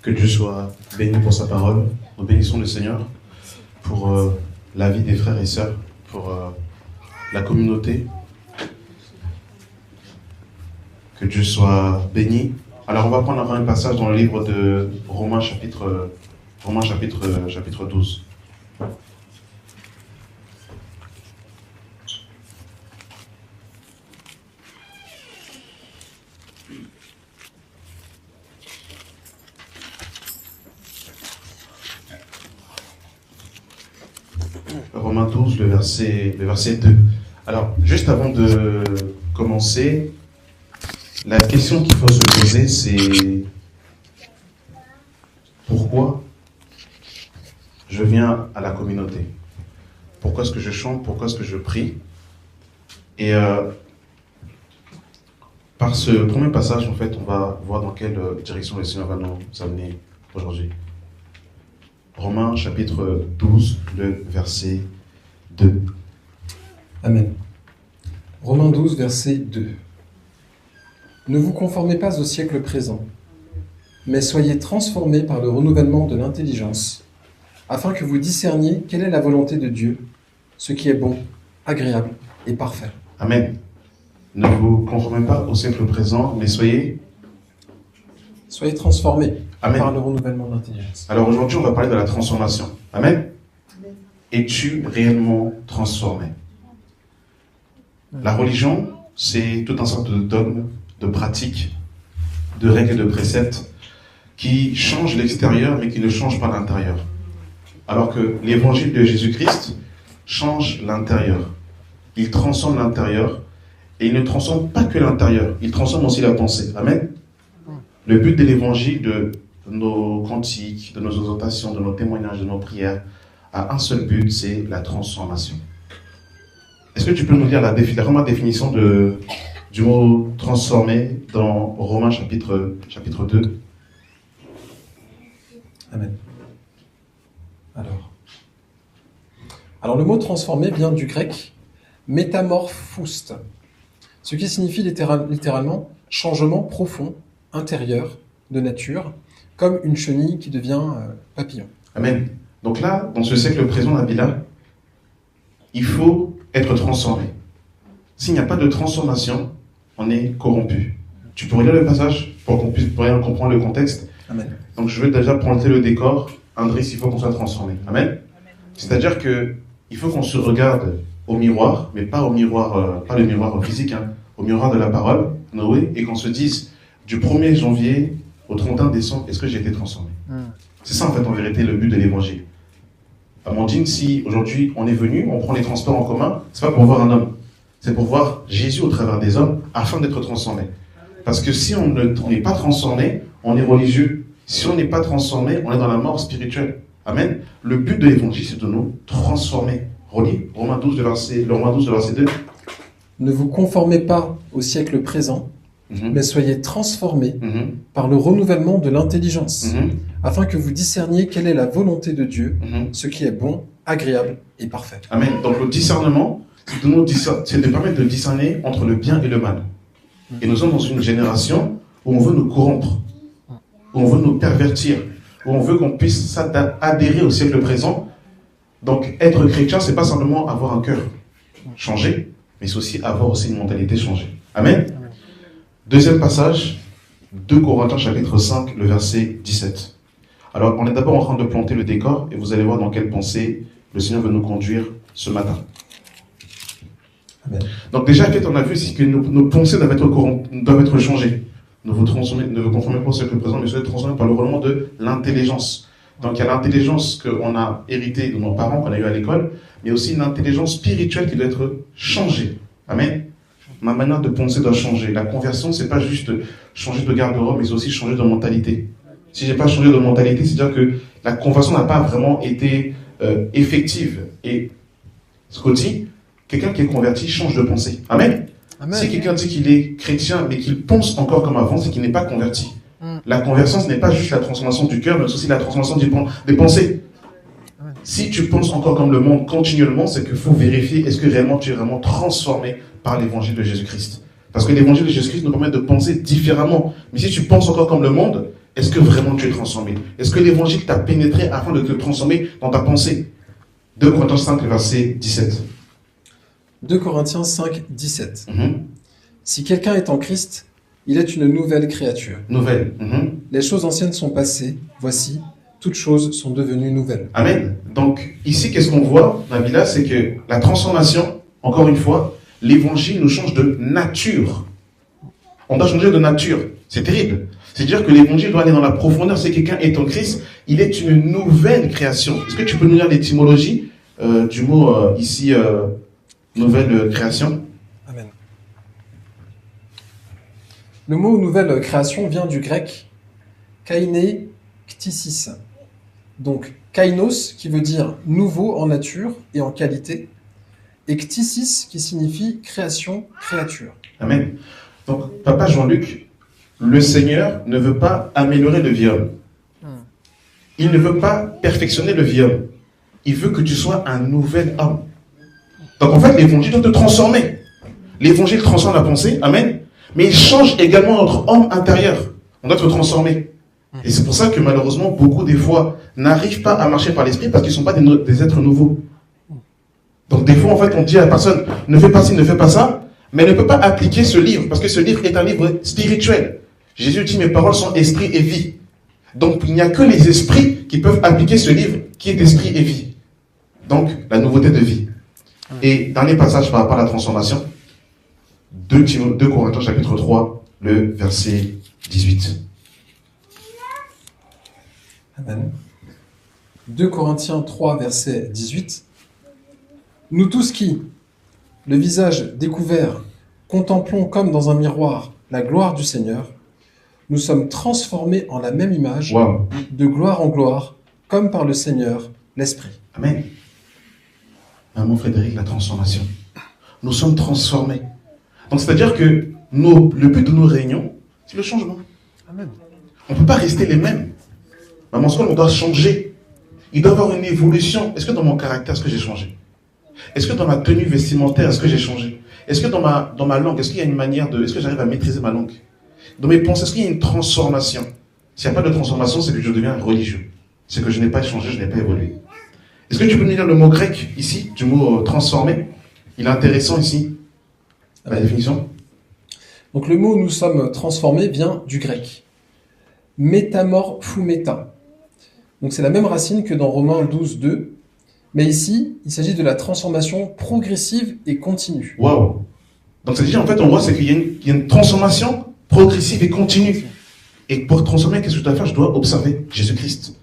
Que Dieu soit béni pour sa parole. Nous bénissons le Seigneur pour la vie des frères et sœurs, pour la communauté. Que Dieu soit béni. Alors on va prendre un passage dans le livre de Romains chapitre 12. Romains 12, le verset 2. Alors, juste avant de commencer, la question qu'il faut se poser, c'est pourquoi je viens à la communauté? Pourquoi est-ce que je chante? Pourquoi est-ce que je prie? Et par ce premier passage, en fait, on va voir dans quelle direction le Seigneur va nous amener aujourd'hui. Romains chapitre 12, le verset 2. Amen. Romains 12, verset 2. Ne vous conformez pas au siècle présent, mais soyez transformés par le renouvellement de l'intelligence, afin que vous discerniez quelle est la volonté de Dieu, ce qui est bon, agréable et parfait. Amen. Ne vous conformez pas au siècle présent, mais soyez transformés Amen. Par le renouvellement de l'intelligence. Alors aujourd'hui, on va parler de la transformation. Amen. Es-tu réellement transformé? La religion, c'est tout un sorte de dogme, de pratiques, de règles et de préceptes qui changent l'extérieur, mais qui ne changent pas l'intérieur. Alors que l'évangile de Jésus-Christ change l'intérieur. Il transforme l'intérieur, et il ne transforme pas que l'intérieur, il transforme aussi la pensée. Amen. Le but de l'évangile, de nos cantiques, de nos exhortations, de nos témoignages, de nos prières, a un seul but, c'est la transformation. Est-ce que tu peux nous dire la définition du mot transformer dans Romains chapitre 2? Amen. Alors le mot transformer vient du grec métamorphoust, ce qui signifie littéralement changement profond, intérieur, de nature, comme une chenille qui devient papillon. Amen. Donc là, dans ce siècle présent, Nabila, il faut être transformé. S'il n'y a pas de transformation, on est corrompu. Tu peux lire le passage pour qu'on puisse bien comprendre le contexte. Amen. Donc je vais déjà planter le décor. Andrés, il faut qu'on soit transformé. Amen. C'est-à-dire que il faut qu'on se regarde au miroir, mais pas au miroir, pas le miroir physique, au miroir de la parole, Noé, et qu'on se dise du 1er janvier au 31 décembre, est-ce que j'ai été transformé? C'est ça en fait en vérité le but de l'évangile. Amandine, si aujourd'hui on est venu, on prend les transports en commun, c'est pas pour voir un homme, c'est pour voir Jésus au travers des hommes afin d'être transformé. Parce que si on n'est pas transformé, on est religieux. Si on n'est pas transformé, on est dans la mort spirituelle. Amen. Le but de l'évangile, c'est de nous transformer. Relis Romains 12, le verset 2. Ne vous conformez pas au siècle présent, mais soyez transformés par le renouvellement de l'intelligence, afin que vous discerniez quelle est la volonté de Dieu, ce qui est bon, agréable et parfait. Amen. Donc le discernement, c'est de permettre de discerner entre le bien et le mal. Et nous sommes dans une génération où on veut nous corrompre, où on veut nous pervertir, où on veut qu'on puisse adhérer au siècle présent. Donc être chrétien, c'est pas simplement avoir un cœur changé, mais c'est aussi avoir aussi une mentalité changée. Amen. Deuxième passage, 2 Corinthiens chapitre 5, le verset 17. Alors, on est d'abord en train de planter le décor et vous allez voir dans quelle pensée le Seigneur veut nous conduire ce matin. Amen. Donc déjà, en fait, on a vu ici que nos pensées doivent être changées. Ne vous conformez pas au siècle présent, mais soyez transformés par le renouvellement de l'intelligence. Donc il y a l'intelligence qu'on a héritée de nos parents, qu'on a eu à l'école, mais aussi une intelligence spirituelle qui doit être changée. Amen. Ma manière de penser doit changer. La conversion, c'est pas juste changer de garde-robe, mais c'est aussi changer de mentalité. Si j'ai pas changé de mentalité, c'est-à-dire que la conversion n'a pas vraiment été effective. Et Scotty, quelqu'un qui est converti change de pensée. Amen. Amen. Si quelqu'un dit qu'il est chrétien, mais qu'il pense encore comme avant, c'est qu'il n'est pas converti. La conversion, ce n'est pas juste la transformation du cœur, mais aussi la transformation des pensées. Si tu penses encore comme le monde continuellement, c'est qu'il faut vérifier est-ce que réellement tu es vraiment transformé par l'évangile de Jésus-Christ. Parce que l'évangile de Jésus-Christ nous permet de penser différemment. Mais si tu penses encore comme le monde, est-ce que vraiment tu es transformé? Est-ce que l'évangile t'a pénétré afin de te transformer dans ta pensée? 2 Corinthiens 5, verset 17. 2 Corinthiens 5, 17. Mhm. Si quelqu'un est en Christ, il est une nouvelle créature. Nouvelle. Mhm. Les choses anciennes sont passées, voici, toutes choses sont devenues nouvelles. Amen. Donc, ici, qu'est-ce qu'on voit, Nabila, c'est que la transformation, encore une fois, l'évangile nous change de nature. On doit changer de nature. C'est terrible. C'est-à-dire que l'évangile doit aller dans la profondeur. Si quelqu'un est en Christ, il est une nouvelle création. Est-ce que tu peux nous lire l'étymologie du mot ici, nouvelle création? Amen. Le mot nouvelle création vient du grec kainé ktisis. Donc kainos qui veut dire nouveau en nature et en qualité, et ktisis qui signifie création, créature. Amen. Donc, Papa Jean-Luc, le Seigneur ne veut pas améliorer le vieil homme. Il ne veut pas perfectionner le vieil homme. Il veut que tu sois un nouvel homme. Donc en fait, l'évangile doit te transformer. L'évangile transforme la pensée, amen. Mais il change également notre homme intérieur. On doit te transformer. Et c'est pour ça que malheureusement, beaucoup des fois n'arrivent pas à marcher par l'esprit parce qu'ils ne sont pas des êtres nouveaux. Donc des fois, en fait, on dit à la personne, ne fais pas ci, ne fais pas ça, mais elle ne peut pas appliquer ce livre parce que ce livre est un livre spirituel. Jésus dit, mes paroles sont esprit et vie. Donc il n'y a que les esprits qui peuvent appliquer ce livre qui est d'esprit et vie. Donc la nouveauté de vie. Et dernier passage par rapport à la transformation, 2 Corinthiens chapitre 3, le verset 18. Amen. 2 Corinthiens 3, verset 18. Nous tous qui, le visage découvert, contemplons comme dans un miroir la gloire du Seigneur, nous sommes transformés en la même image, Wow. de gloire en gloire, comme par le Seigneur, l'Esprit. Amen. Maman Frédéric, la transformation. Nous sommes transformés. Donc c'est-à-dire que le but de nos réunions, c'est le changement. Amen. On ne peut pas rester les mêmes. Maman Scole, on doit changer. Il doit y avoir une évolution. Est-ce que dans mon caractère, est-ce que j'ai changé? Est-ce que dans ma tenue vestimentaire, est-ce que j'ai changé? Est-ce que dans ma langue, est-ce qu'il y a une manière de... Est-ce que j'arrive à maîtriser ma langue? Dans mes pensées, est-ce qu'il y a une transformation? S'il n'y a pas de transformation, c'est que je deviens religieux. C'est que je n'ai pas changé, je n'ai pas évolué. Est-ce que tu peux nous lire le mot grec ici, du mot transformer? Il est intéressant ici, la définition. Donc le mot nous sommes transformés vient du grec. Métamorphumeta. Donc c'est la même racine que dans Romains 12, 2. Mais ici, il s'agit de la transformation progressive et continue. Waouh! Donc c'est-à-dire, en fait, on voit c'est qu'il y a une transformation progressive et continue. Et pour transformer, qu'est-ce que je dois faire? Je dois observer Jésus-Christ.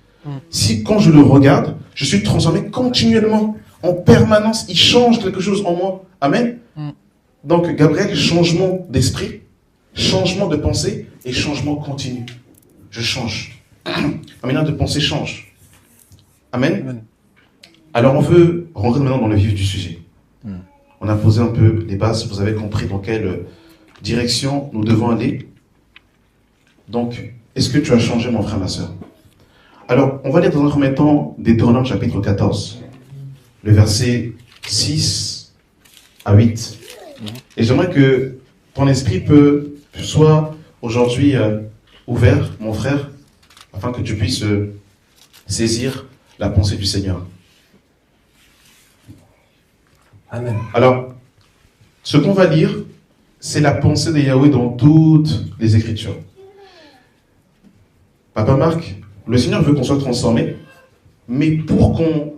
Si, quand je le regarde, je suis transformé continuellement, en permanence, il change quelque chose en moi. Amen. Donc, Gabriel, changement d'esprit, changement de pensée et changement continu. Je change. Ma manière de penser change. Amen. Amen. Alors, on veut rentrer maintenant dans le vif du sujet. On a posé un peu les bases, vous avez compris dans quelle direction nous devons aller. Donc, est-ce que tu as changé, mon frère, ma soeur? Alors, on va lire dans un premier temps Deutéronome chapitre 14, le verset 6 à 8. Et j'aimerais que ton esprit soit aujourd'hui ouvert, mon frère, afin que tu puisses saisir la pensée du Seigneur. Amen. Alors, ce qu'on va lire, c'est la pensée de Yahweh dans toutes les Écritures. Papa Marc, le Seigneur veut qu'on soit transformé, mais pour qu'on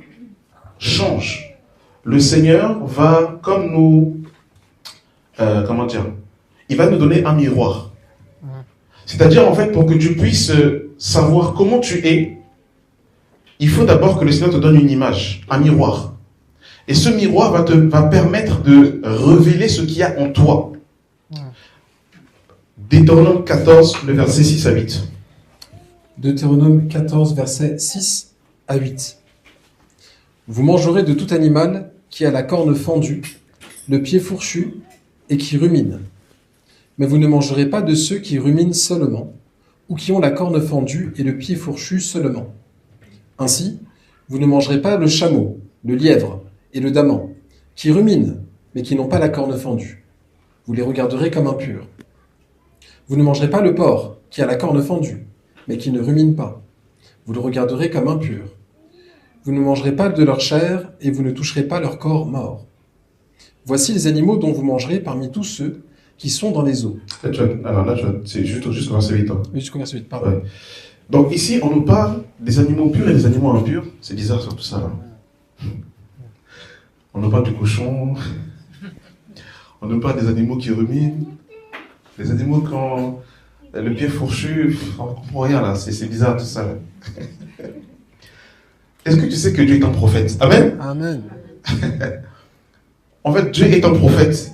change, le Seigneur va comme nous... il va nous donner un miroir. C'est-à-dire, en fait, pour que tu puisses savoir comment tu es, il faut d'abord que le Seigneur te donne une image, un miroir. Et ce miroir va permettre de révéler ce qu'il y a en toi. Deutéronome 14, le verset 6 à 8. Deutéronome 14, versets 6 à 8. Vous mangerez de tout animal qui a la corne fendue, le pied fourchu et qui rumine. Mais vous ne mangerez pas de ceux qui ruminent seulement, ou qui ont la corne fendue et le pied fourchu seulement. Ainsi, vous ne mangerez pas le chameau, le lièvre et le daman, qui ruminent, mais qui n'ont pas la corne fendue. Vous les regarderez comme impurs. Vous ne mangerez pas le porc, qui a la corne fendue, mais qui ne ruminent pas. Vous le regarderez comme impur. Vous ne mangerez pas de leur chair, et vous ne toucherez pas leur corps mort. Voici les animaux dont vous mangerez parmi tous ceux qui sont dans les eaux. C'est juste au verset 8. Hein. Jusqu'au verset 8, pardon. Ouais. Donc ici, on nous parle des animaux purs et des animaux impurs. C'est bizarre sur tout ça. Là. On nous parle du cochon. On nous parle des animaux qui ruminent. Les animaux quand le pied fourchu, on ne comprend rien là. C'est bizarre tout ça. Là. Est-ce que tu sais que Dieu est un prophète? Amen. Amen. En fait, Dieu est un prophète.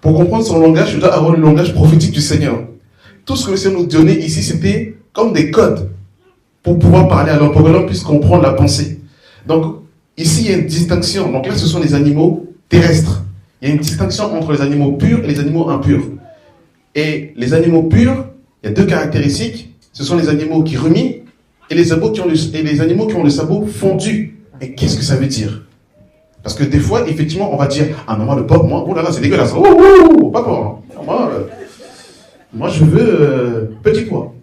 Pour comprendre son langage, je dois avoir le langage prophétique du Seigneur. Tout ce que le Seigneur nous donnait ici, c'était comme des codes pour pouvoir parler à l'homme, pour que l'homme puisse comprendre la pensée. Donc, ici, il y a une distinction. Donc là, ce sont les animaux terrestres. Il y a une distinction entre les animaux purs et les animaux impurs. Et les animaux purs, il y a deux caractéristiques. Ce sont les animaux qui ruminent et les animaux qui ont le sabot fondu. Et qu'est-ce que ça veut dire? Parce que des fois, effectivement, on va dire, ah non, moi, le porc, moi, oh là là, c'est dégueulasse. Oh, pas porc. Moi, je veux petit pois.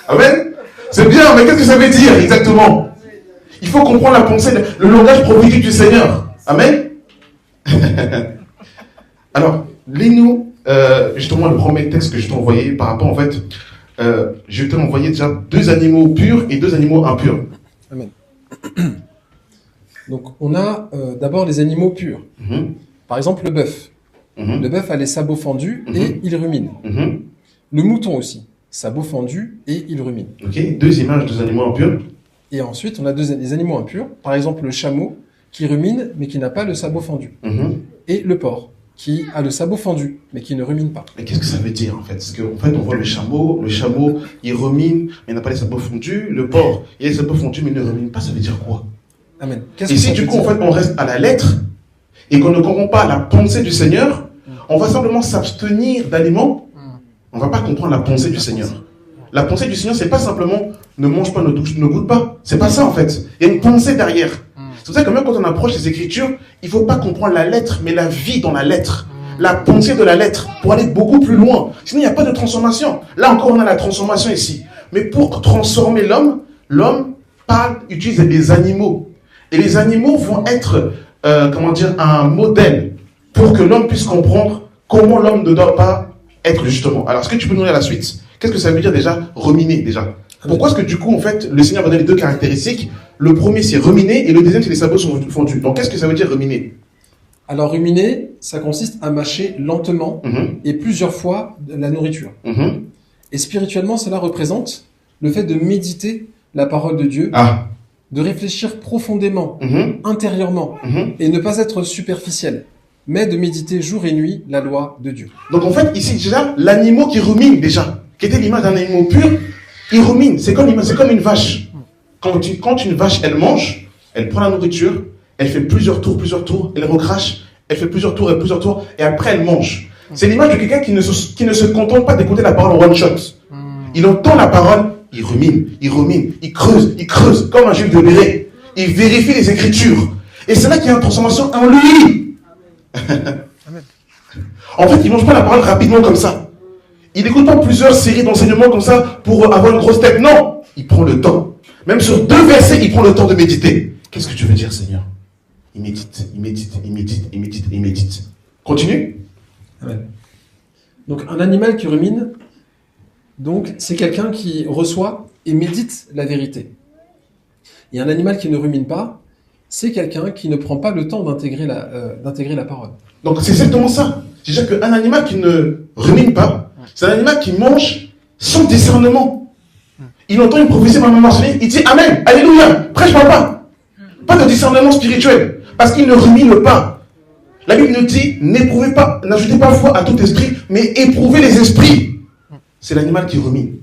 Amen. C'est bien, mais qu'est-ce que ça veut dire exactement? Il faut comprendre la pensée, le langage prophétique du Seigneur. Amen. Alors, lis-nous justement le premier texte que je t'ai envoyé par rapport, en fait, je t'ai envoyé déjà 2 animaux purs et 2 animaux impurs. Amen. Donc, on a d'abord les animaux purs. Mm-hmm. Par exemple, le bœuf. Mm-hmm. Le bœuf a les sabots fendus et il rumine. Mm-hmm. Le mouton aussi, sabots fendus et il rumine. Ok, 2 images, 2 animaux impurs. Et ensuite, on a des animaux impurs. Par exemple, le chameau qui rumine mais qui n'a pas le sabot fendu. Mm-hmm. Et le porc qui a le sabot fendu mais qui ne rumine pas. Mais qu'est-ce que ça veut dire en fait? Parce qu'en fait, on voit le chameau, il rumine, mais il n'a pas les sabots fondus. Le porc, il a les sabots fondus, mais il ne rumine pas. Ça veut dire quoi? Amen. Et si du coup, en fait, on reste à la lettre et qu'on ne comprend pas la pensée du Seigneur, on va simplement s'abstenir d'aliments. On ne va pas comprendre la pensée du Seigneur. La pensée du Seigneur, c'est pas simplement ne mange pas, ne goûte pas. C'est pas ça en fait. Il y a une pensée derrière. C'est pour ça que même quand on approche les Écritures, il ne faut pas comprendre la lettre, mais la vie dans la lettre. La pensée de la lettre, pour aller beaucoup plus loin. Sinon, il n'y a pas de transformation. Là encore, on a la transformation ici. Mais pour transformer l'homme, utilise des animaux. Et les animaux vont être, un modèle pour que l'homme puisse comprendre comment l'homme ne doit pas être justement. Alors, est-ce que tu peux nous lire la suite? Qu'est-ce que ça veut dire déjà, ruminer déjà? Pourquoi est-ce que du coup, en fait, le Seigneur va donner les 2 caractéristiques? Le premier, c'est ruminer, et le deuxième, c'est les sabots sont fondus. Donc, qu'est-ce que ça veut dire ruminer? Alors, ruminer, ça consiste à mâcher lentement et plusieurs fois la nourriture. Et spirituellement, cela représente le fait de méditer la parole de Dieu, de réfléchir profondément, intérieurement, et ne pas être superficiel, mais de méditer jour et nuit la loi de Dieu. Donc, en fait, ici, déjà, l'animal qui rumine, déjà, qui était l'image d'un animal pur, il rumine. C'est comme une vache. Quand une vache, elle mange, elle prend la nourriture, elle fait plusieurs tours, elle recrache, elle fait plusieurs tours, et après elle mange. C'est l'image de quelqu'un qui ne se contente pas d'écouter la parole en one shot. Il entend la parole, il rumine, il creuse, comme un juif de Béret. Il vérifie les Écritures. Et c'est là qu'il y a une transformation en lui. En fait, il ne mange pas la parole rapidement comme ça. Il n'écoute pas plusieurs séries d'enseignements comme ça pour avoir une grosse tête. Non, il prend le temps. Même sur 2 versets, il prend le temps de méditer. Qu'est-ce que tu veux dire, Seigneur? Il médite. Continue. Amen. Donc, un animal qui rumine, donc, c'est quelqu'un qui reçoit et médite la vérité. Et un animal qui ne rumine pas, c'est quelqu'un qui ne prend pas le temps d'intégrer la parole. Donc, c'est exactement ça. C'est-à-dire qu'un animal qui ne rumine pas, c'est un animal qui mange sans discernement. Il entend une prophétie par mentionner, il dit Amen, Alléluia, prêche-moi pas. Pas de discernement spirituel, parce qu'il ne rumine pas. La Bible nous dit, n'ajoutez pas foi à tout esprit, mais éprouvez les esprits. C'est l'animal qui rumine,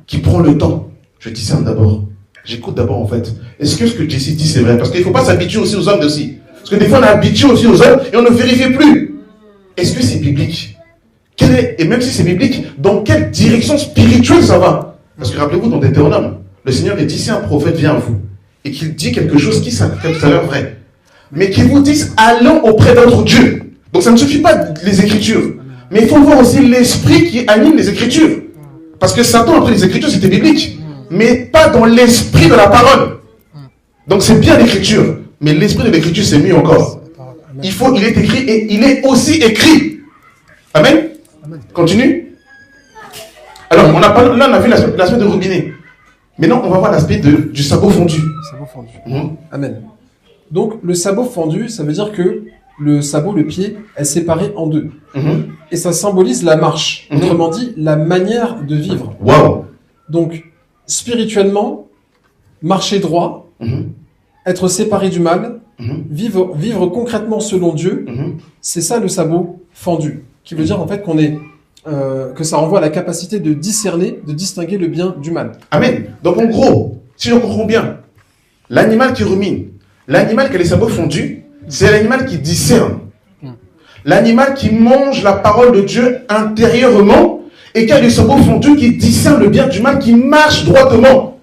qui prend le temps. Je discerne d'abord. J'écoute d'abord en fait. Est-ce que ce que Jessie dit c'est vrai? Parce qu'il ne faut pas s'habituer aussi aux hommes aussi. Parce que des fois on est habitué aussi aux hommes et on ne vérifie plus. Est-ce que c'est biblique? Et même si c'est biblique, dans quelle direction spirituelle ça va? Parce que rappelez-vous, dans Deutéronome, le Seigneur dit, si un prophète vient à vous, et qu'il dit quelque chose qui s'appelle tout à l'heure vrai, mais qu'il vous dise, allons auprès d'autres dieux. Donc ça ne suffit pas les Écritures, mais il faut voir aussi l'esprit qui anime les Écritures. Parce que Satan, après les Écritures, c'était biblique. Mais pas dans l'esprit de la parole. Donc c'est bien l'Écriture. Mais l'esprit de l'Écriture, c'est mieux encore. Il est écrit et il est aussi écrit. Amen. Continue. Alors, là, on a vu l'aspect de robinet. Maintenant, on va voir l'aspect du sabot fondu. Sabot fondu. Amen. Donc, le sabot fondu, ça veut dire que le sabot, le pied, est séparé en deux. Et ça symbolise la marche. Autrement dit, la manière de vivre. Wow. Donc, spirituellement, marcher droit, être séparé du mal, vivre concrètement selon Dieu, c'est ça le sabot fendu. Qui veut dire en fait qu'on est que ça renvoie à la capacité de discerner, de distinguer le bien du mal. Amen. Donc en gros, si je comprends bien, l'animal qui rumine, l'animal qui a les sabots fondus, c'est l'animal qui discerne. L'animal qui mange la parole de Dieu intérieurement et qui a les sabots fondus, qui discerne le bien du mal, qui marche droitement.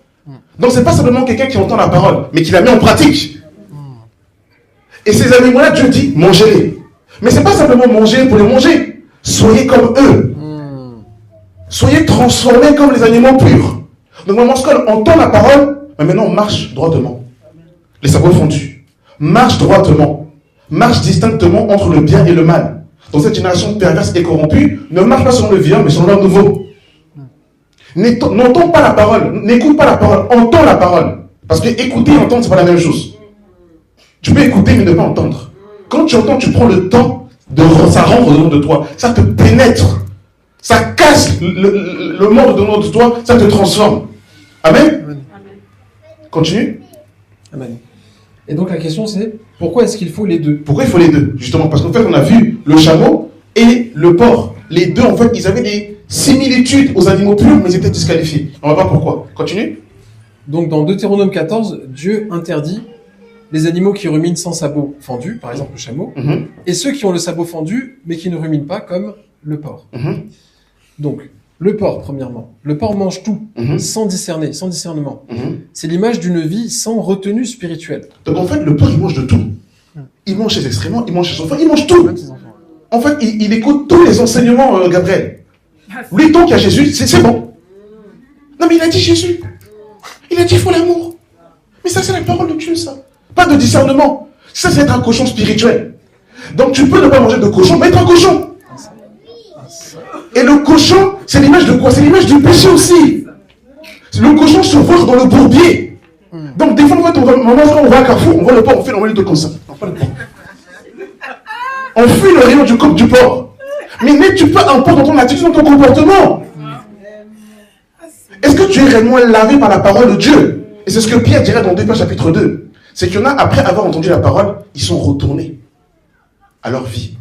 Donc c'est pas simplement quelqu'un qui entend la parole, mais qui la met en pratique. Et ces animaux-là, Dieu dit, mangez-les. Mais c'est pas simplement manger pour les manger. Soyez comme eux. Soyez transformés comme les animaux purs. Donc, lorsqu'on entend la parole, mais maintenant on marche droitement. Les sabots fondus. Marche droitement. Marche distinctement entre le bien et le mal. Dans cette génération perverse et corrompue, ne marche pas selon le vieux, mais selon le nouveau. N'entends pas la parole. N'écoute pas la parole. Entends la parole. Parce que écouter et entendre, c'est pas la même chose. Tu peux écouter, mais ne pas entendre. Quand tu entends, tu prends le temps ça rentre au dedans de toi. Ça te pénètre. Ça casse le monde au dedans de toi. Ça te transforme. Amen. Amen. Continue. Amen. Et donc la question c'est, pourquoi est-ce qu'il faut les deux? Pourquoi il faut les deux? Justement, parce qu'en fait, on a vu le chameau et le porc. Les deux, en fait, ils avaient des similitudes aux animaux purs, mais ils étaient disqualifiés. On va voir pourquoi. Continue. Donc dans Deutéronome 14, Dieu interdit les animaux qui ruminent sans sabot fendu, par exemple le chameau, et ceux qui ont le sabot fendu, mais qui ne ruminent pas, comme le porc. Donc, le porc, premièrement. Le porc mange tout, sans discerner, sans discernement. C'est l'image d'une vie sans retenue spirituelle. Donc en fait, le porc, il mange de tout. Il mange ses excréments, il mange ses enfants, il mange tout. En fait, il écoute tous les enseignements, Gabriel. Lui, tant qu'il y a Jésus, c'est bon. Non, mais il a dit Jésus. Il a dit il faut l'amour. Mais ça, c'est la parole de Dieu, ça. Pas de discernement. Ça, c'est être un cochon spirituel. Donc, tu peux ne pas manger de cochon, mais être un cochon. Et le cochon, c'est l'image de quoi? C'est l'image du péché aussi. Le cochon se voit dans le bourbier. Donc, des fois, en fait, quand on va à Carrefour, on voit le porc, on fait normalement comme ça. On fuit le rayon du coq du porc. Mais tu peux importe dans ton attitude, dans ton comportement. Est-ce que tu es réellement lavé par la parole de Dieu? Et c'est ce que Pierre dirait dans 2 Pierre chapitre 2. C'est qu'il y en a, après avoir entendu la parole, ils sont retournés à leur vie.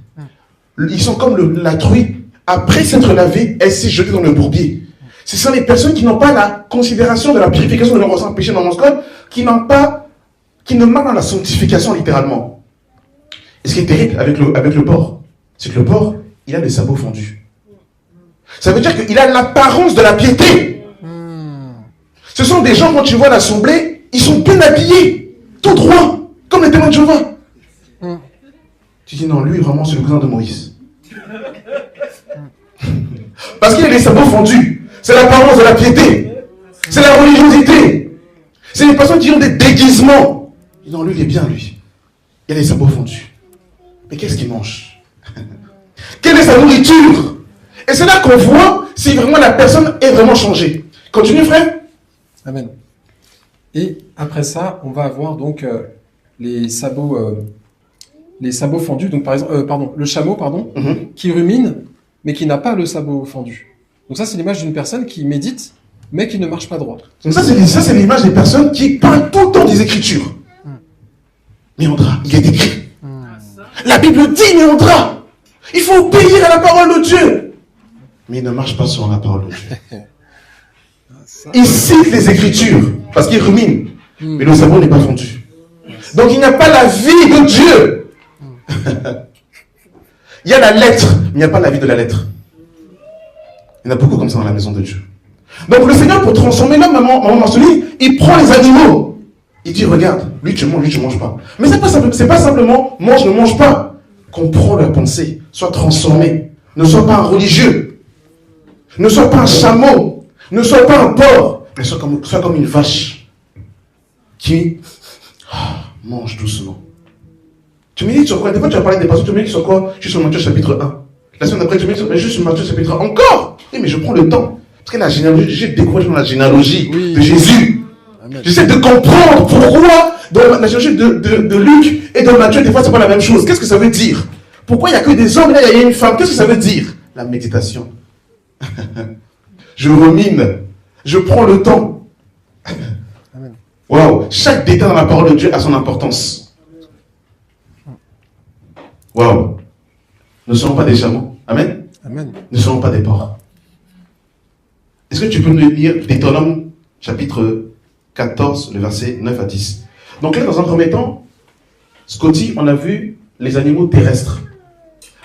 Ils sont comme la truie. Après s'être lavé, elle s'est jetée dans le bourbier. Ce sont les personnes qui n'ont pas la considération de la purification de leur ancien péché dans mon code, qui ne marquent dans la sanctification littéralement. Et ce qui est terrible avec le porc, c'est que le porc, il a des sabots fondus. Ça veut dire qu'il a l'apparence de la piété. Ce sont des gens, quand tu vois l'assemblée, ils sont bien habillés. Tout droit, comme les témoins de Jéhovah. Tu dis non, lui vraiment c'est le cousin de Moïse. Parce qu'il a les sabots fondus. C'est l'apparence de la piété. C'est la religiosité. C'est les personnes qui ont des déguisements. Non, lui il est bien, lui. Il a les sabots fondus. Mais qu'est-ce qu'il mange? Quelle est sa nourriture? Et c'est là qu'on voit si vraiment la personne est vraiment changée. Continue, frère. Amen. Et après ça, on va avoir donc les sabots fendus. Donc par exemple, le chameau, qui rumine, mais qui n'a pas le sabot fendu. Donc ça, c'est l'image d'une personne qui médite, mais qui ne marche pas droit. Donc ça, c'est l'image des personnes qui parlent tout le temps des Écritures. Méandra, il est écrit. La Bible dit Méandra. Il faut obéir à la parole de Dieu. Mais il ne marche pas selon la parole de Dieu. Il cite les Écritures, parce qu'il rumine. Mais le sabot n'est pas fondu. Donc il n'y a pas la vie de Dieu. Il y a la lettre, mais il n'y a pas la vie de la lettre. Il y en a beaucoup comme ça dans la maison de Dieu. Donc le Seigneur, pour transformer l'homme, maman mentionné, il prend les animaux. Il dit, regarde, lui tu manges pas. Mais c'est pas simplement, mange, ne mange pas. Comprends leur pensée, sois transformé. Ne sois pas un religieux. Ne sois pas un chameau. Ne sois pas un porc, mais sois comme une vache qui mange doucement. Tu médites sur quoi? Des fois, tu vas parler des passages, tu médites sur quoi? Je suis sur Matthieu chapitre 1. La semaine d'après, tu médites sur je suis sur Matthieu chapitre 1. Encore! Oui, mais je prends le temps. Parce que la généalogie, j'ai découvert dans la généalogie de Jésus. Amen. J'essaie de comprendre pourquoi dans la généalogie de Luc et de Matthieu, des fois, c'est pas la même chose. Qu'est-ce que ça veut dire? Pourquoi il n'y a que des hommes et là, il y a une femme? Qu'est-ce que ça veut dire? La méditation. Je rumine. Je prends le temps. Waouh! Chaque détail dans la parole de Dieu a son importance. Waouh! Ne serons pas des chameaux. Amen? Amen. Ne serons pas des porcs. Est-ce que tu peux nous lire Deutéronome chapitre 14, le verset 9 à 10? Donc là, dans un premier temps, Scotty, on a vu les animaux terrestres.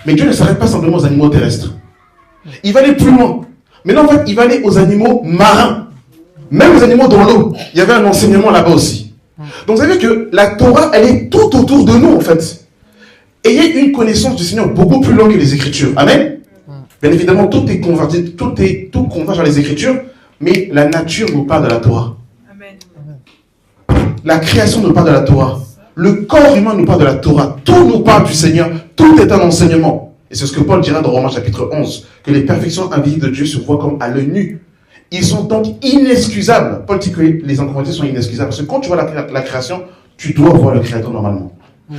Mais Dieu ne s'arrête pas simplement aux animaux terrestres. Il va aller plus loin. Maintenant, en fait, il va aller aux animaux marins. Même les animaux dans l'eau. Il y avait un enseignement là-bas aussi. Donc, vous savez que la Torah, elle est tout autour de nous, en fait. Ayez une connaissance du Seigneur beaucoup plus longue que les Écritures. Amen. Bien évidemment, tout converge dans les Écritures, mais la nature nous parle de la Torah. Amen. La création nous parle de la Torah. Le corps humain nous parle de la Torah. Tout nous parle du Seigneur. Tout est un enseignement. Et c'est ce que Paul dira dans Romains chapitre 11, que les perfections invisibles de Dieu se voient comme à l'œil nu. Ils sont donc inexcusables. Paul dit que les inconvénients sont inexcusables. Parce que quand tu vois la création, tu dois voir le Créateur normalement.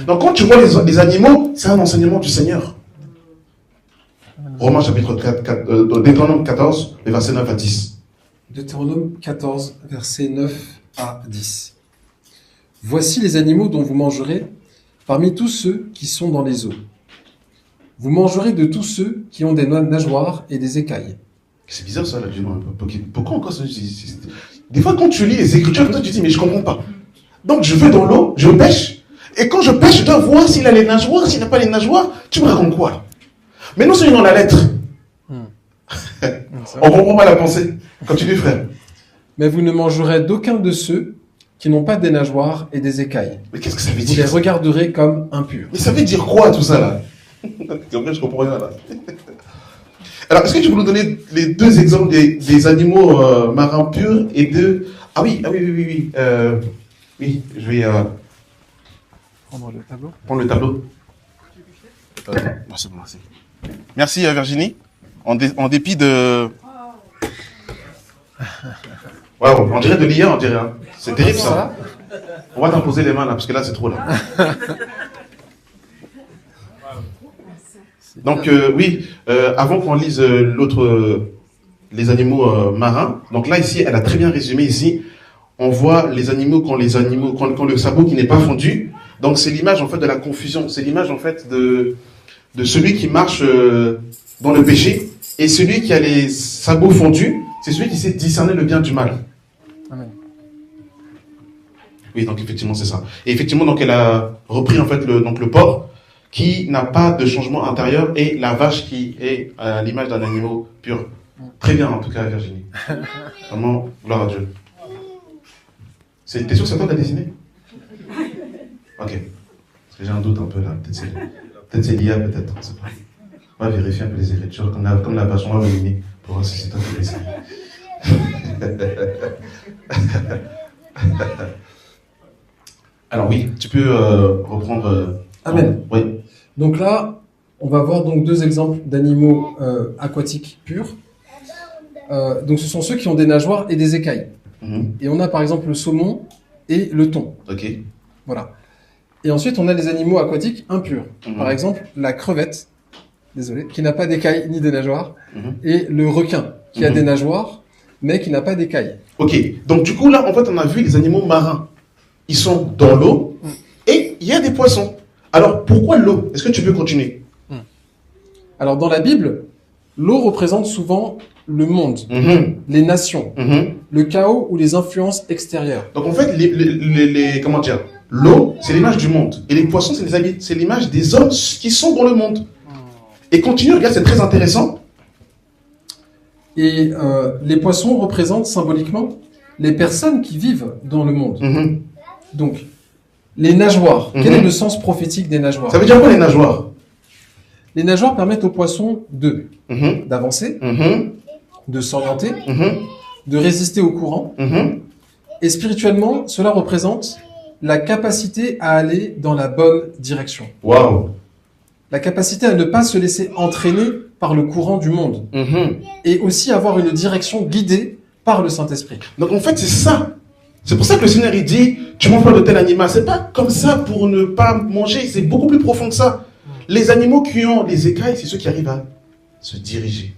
Donc quand tu vois les animaux, c'est un enseignement du Seigneur. Romains chapitre 4, Deutéronome 14, les versets 9 à 10. Deutéronome 14, versets 9 à 10. Voici les animaux dont vous mangerez parmi tous ceux qui sont dans les eaux. Vous mangerez de tous ceux qui ont des nageoires et des écailles. C'est bizarre ça, là. Pourquoi encore ça? Des fois, quand tu lis les Écritures, tu te dis, mais je comprends pas. Donc, je vais dans l'eau, je pêche, et quand je pêche, je dois voir s'il a les nageoires, s'il n'a pas les nageoires. Tu me racontes quoi? Mais non, c'est dans la lettre. On comprend pas la pensée. Continue, frère. Mais vous ne mangerez d'aucun de ceux qui n'ont pas des nageoires et des écailles. Mais qu'est-ce que ça veut dire? Vous les regarderez comme impurs. Mais ça veut dire quoi, tout ça, là? Je comprends rien, là. Alors, est-ce que tu peux nous donner les deux exemples des animaux marins purs et de... Ah oui. Oui, je vais... Prendre le tableau. Prendre le tableau. C'est bon, merci. Merci, Virginie. En dépit de... Waouh, on dirait de l'IA, on dirait. Hein. C'est terrible, ça. On va t'imposer les mains, là, parce que là, c'est trop, là. Donc, oui, avant qu'on lise les animaux marins, donc là, ici, elle a très bien résumé, ici, on voit les animaux quand le sabot qui n'est pas fondu. Donc, c'est l'image, en fait, de la confusion. C'est l'image, en fait, de celui qui marche dans le péché. Et celui qui a les sabots fondus, c'est celui qui sait discerner le bien du mal. Amen. Oui, donc, effectivement, c'est ça. Et effectivement, donc, elle a repris, en fait, le porc, qui n'a pas de changement intérieur, et la vache qui est à l'image d'un animal pur. Très bien, en tout cas, Virginie. Vraiment, gloire à Dieu. T'es sûr que c'est toi qui as dessiné? Ok. Parce que j'ai un doute un peu là. Peut-être c'est l'IA, peut-être. On sait pas. On va vérifier un peu les écritures, comme la vache, on va l'éliminer pour voir si c'est toi qui as dessiné. Alors oui, tu peux reprendre... Amen. Oui. Donc là, on va voir donc deux exemples d'animaux aquatiques purs. Donc ce sont ceux qui ont des nageoires et des écailles. Et on a par exemple le saumon et le thon. Ok. Voilà. Et ensuite, on a les animaux aquatiques impurs. Par exemple, la crevette, désolé, qui n'a pas d'écailles ni de nageoires, et le requin, qui a des nageoires, mais qui n'a pas d'écailles. Ok. Donc du coup, là, en fait, on a vu les animaux marins. Ils sont dans l'eau, et il y a des poissons. Alors, pourquoi l'eau? Est-ce que tu peux continuer? Alors, dans la Bible, l'eau représente souvent le monde, les nations, le chaos ou les influences extérieures. Donc, en fait, comment dire? L'eau, c'est l'image du monde. Et les poissons, c'est l'image des hommes qui sont dans le monde. Et continue, regarde, c'est très intéressant. Et les poissons représentent symboliquement les personnes qui vivent dans le monde. Donc, les nageoires. Quel est le sens prophétique des nageoires? Ça veut dire quoi, les nageoires? Les nageoires permettent aux poissons d'avancer, de s'orienter, de résister au courant. Et spirituellement, cela représente la capacité à aller dans la bonne direction. Waouh. La capacité à ne pas se laisser entraîner par le courant du monde. Et aussi avoir une direction guidée par le Saint-Esprit. Donc en fait, c'est ça. C'est pour ça que le Seigneur, il dit, tu manges pas de tel animal. C'est pas comme ça pour ne pas manger. C'est beaucoup plus profond que ça. Les animaux qui ont les écailles, c'est ceux qui arrivent à se diriger.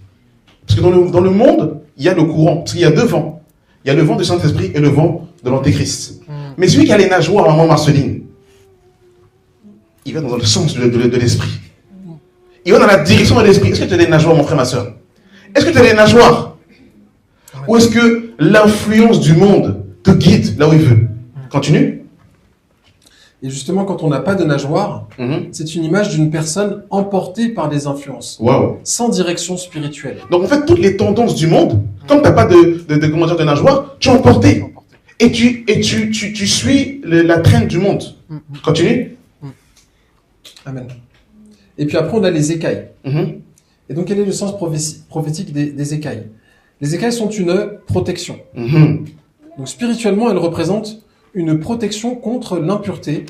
Parce que dans le monde, il y a le courant. Parce qu'il y a deux vents. Il y a le vent du Saint-Esprit et le vent de l'Antéchrist. Mais celui qui a les nageoires, maman Marceline, il va dans le sens de l'esprit. Il va dans la direction de l'esprit. Est-ce que tu as des nageoires, mon frère, ma soeur? Est-ce que tu as des nageoires? Ou est-ce que l'influence du monde te guide là où il veut? Continue. Et justement, quand on n'a pas de nageoire, c'est une image d'une personne emportée par des influences, sans direction spirituelle. Donc en fait, toutes les tendances du monde, comme tu n'as pas de nageoire, tu es emporté. Et tu suis la traîne du monde. Continue. Amen. Et puis après, on a les écailles. Et donc, quel est le sens prophétique des écailles? Les écailles sont une protection. Donc spirituellement, elles représentent une protection contre l'impureté,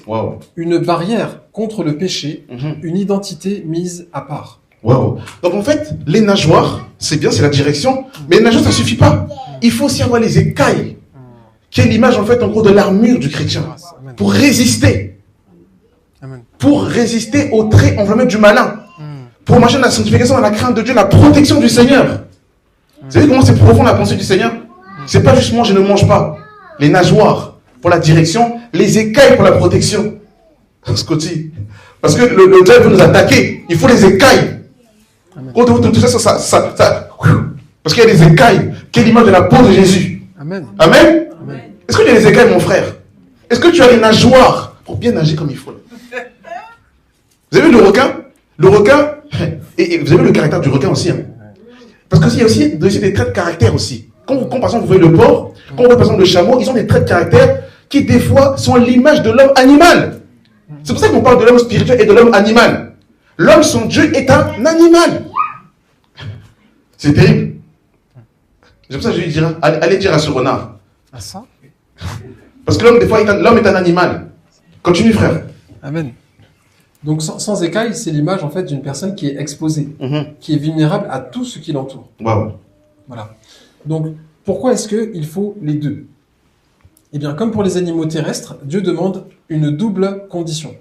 une barrière contre le péché, une identité mise à part. Donc en fait, les nageoires, c'est bien, c'est la direction, mais les nageoires, ça ne suffit pas. Il faut aussi avoir les écailles, qui est l'image en fait en gros de l'armure du chrétien, pour résister. Pour résister aux traits enflammés du malin. Pour marcher dans la sanctification, dans la crainte de Dieu, la protection du Seigneur. Vous savez comment c'est profond la pensée du Seigneur? C'est pas juste je ne mange pas. Les nageoires pour la direction, les écailles pour la protection. Scotty. Parce que le diable veut nous attaquer. Il faut les écailles. Tout ça, parce qu'il y a des écailles. Quelle image de la peau de Jésus. Amen. Est-ce que tu as des écailles, mon frère? Est-ce que tu as les nageoires pour bien nager comme il faut? Vous avez vu le requin? Le requin, et vous avez vu le caractère du requin aussi. Parce qu'il y a aussi des traits de caractère aussi. Quand par exemple vous voyez le porc, quand vous voyez par exemple le chameau, ils ont des traits de caractère qui des fois sont l'image de l'homme animal. C'est pour ça qu'on parle de l'homme spirituel et de l'homme animal. L'homme, son Dieu, est un animal. C'est terrible. C'est pour ça que je lui dirais, allez dire à ce renard. À ça? Parce que l'homme, des fois, l'homme est un animal. Continue, frère. Amen. Donc sans écailles, c'est l'image en fait d'une personne qui est exposée, qui est vulnérable à tout ce qui l'entoure. Voilà. Donc pourquoi est-ce qu'il faut les deux? Eh bien, comme pour les animaux terrestres, Dieu demande une double condition.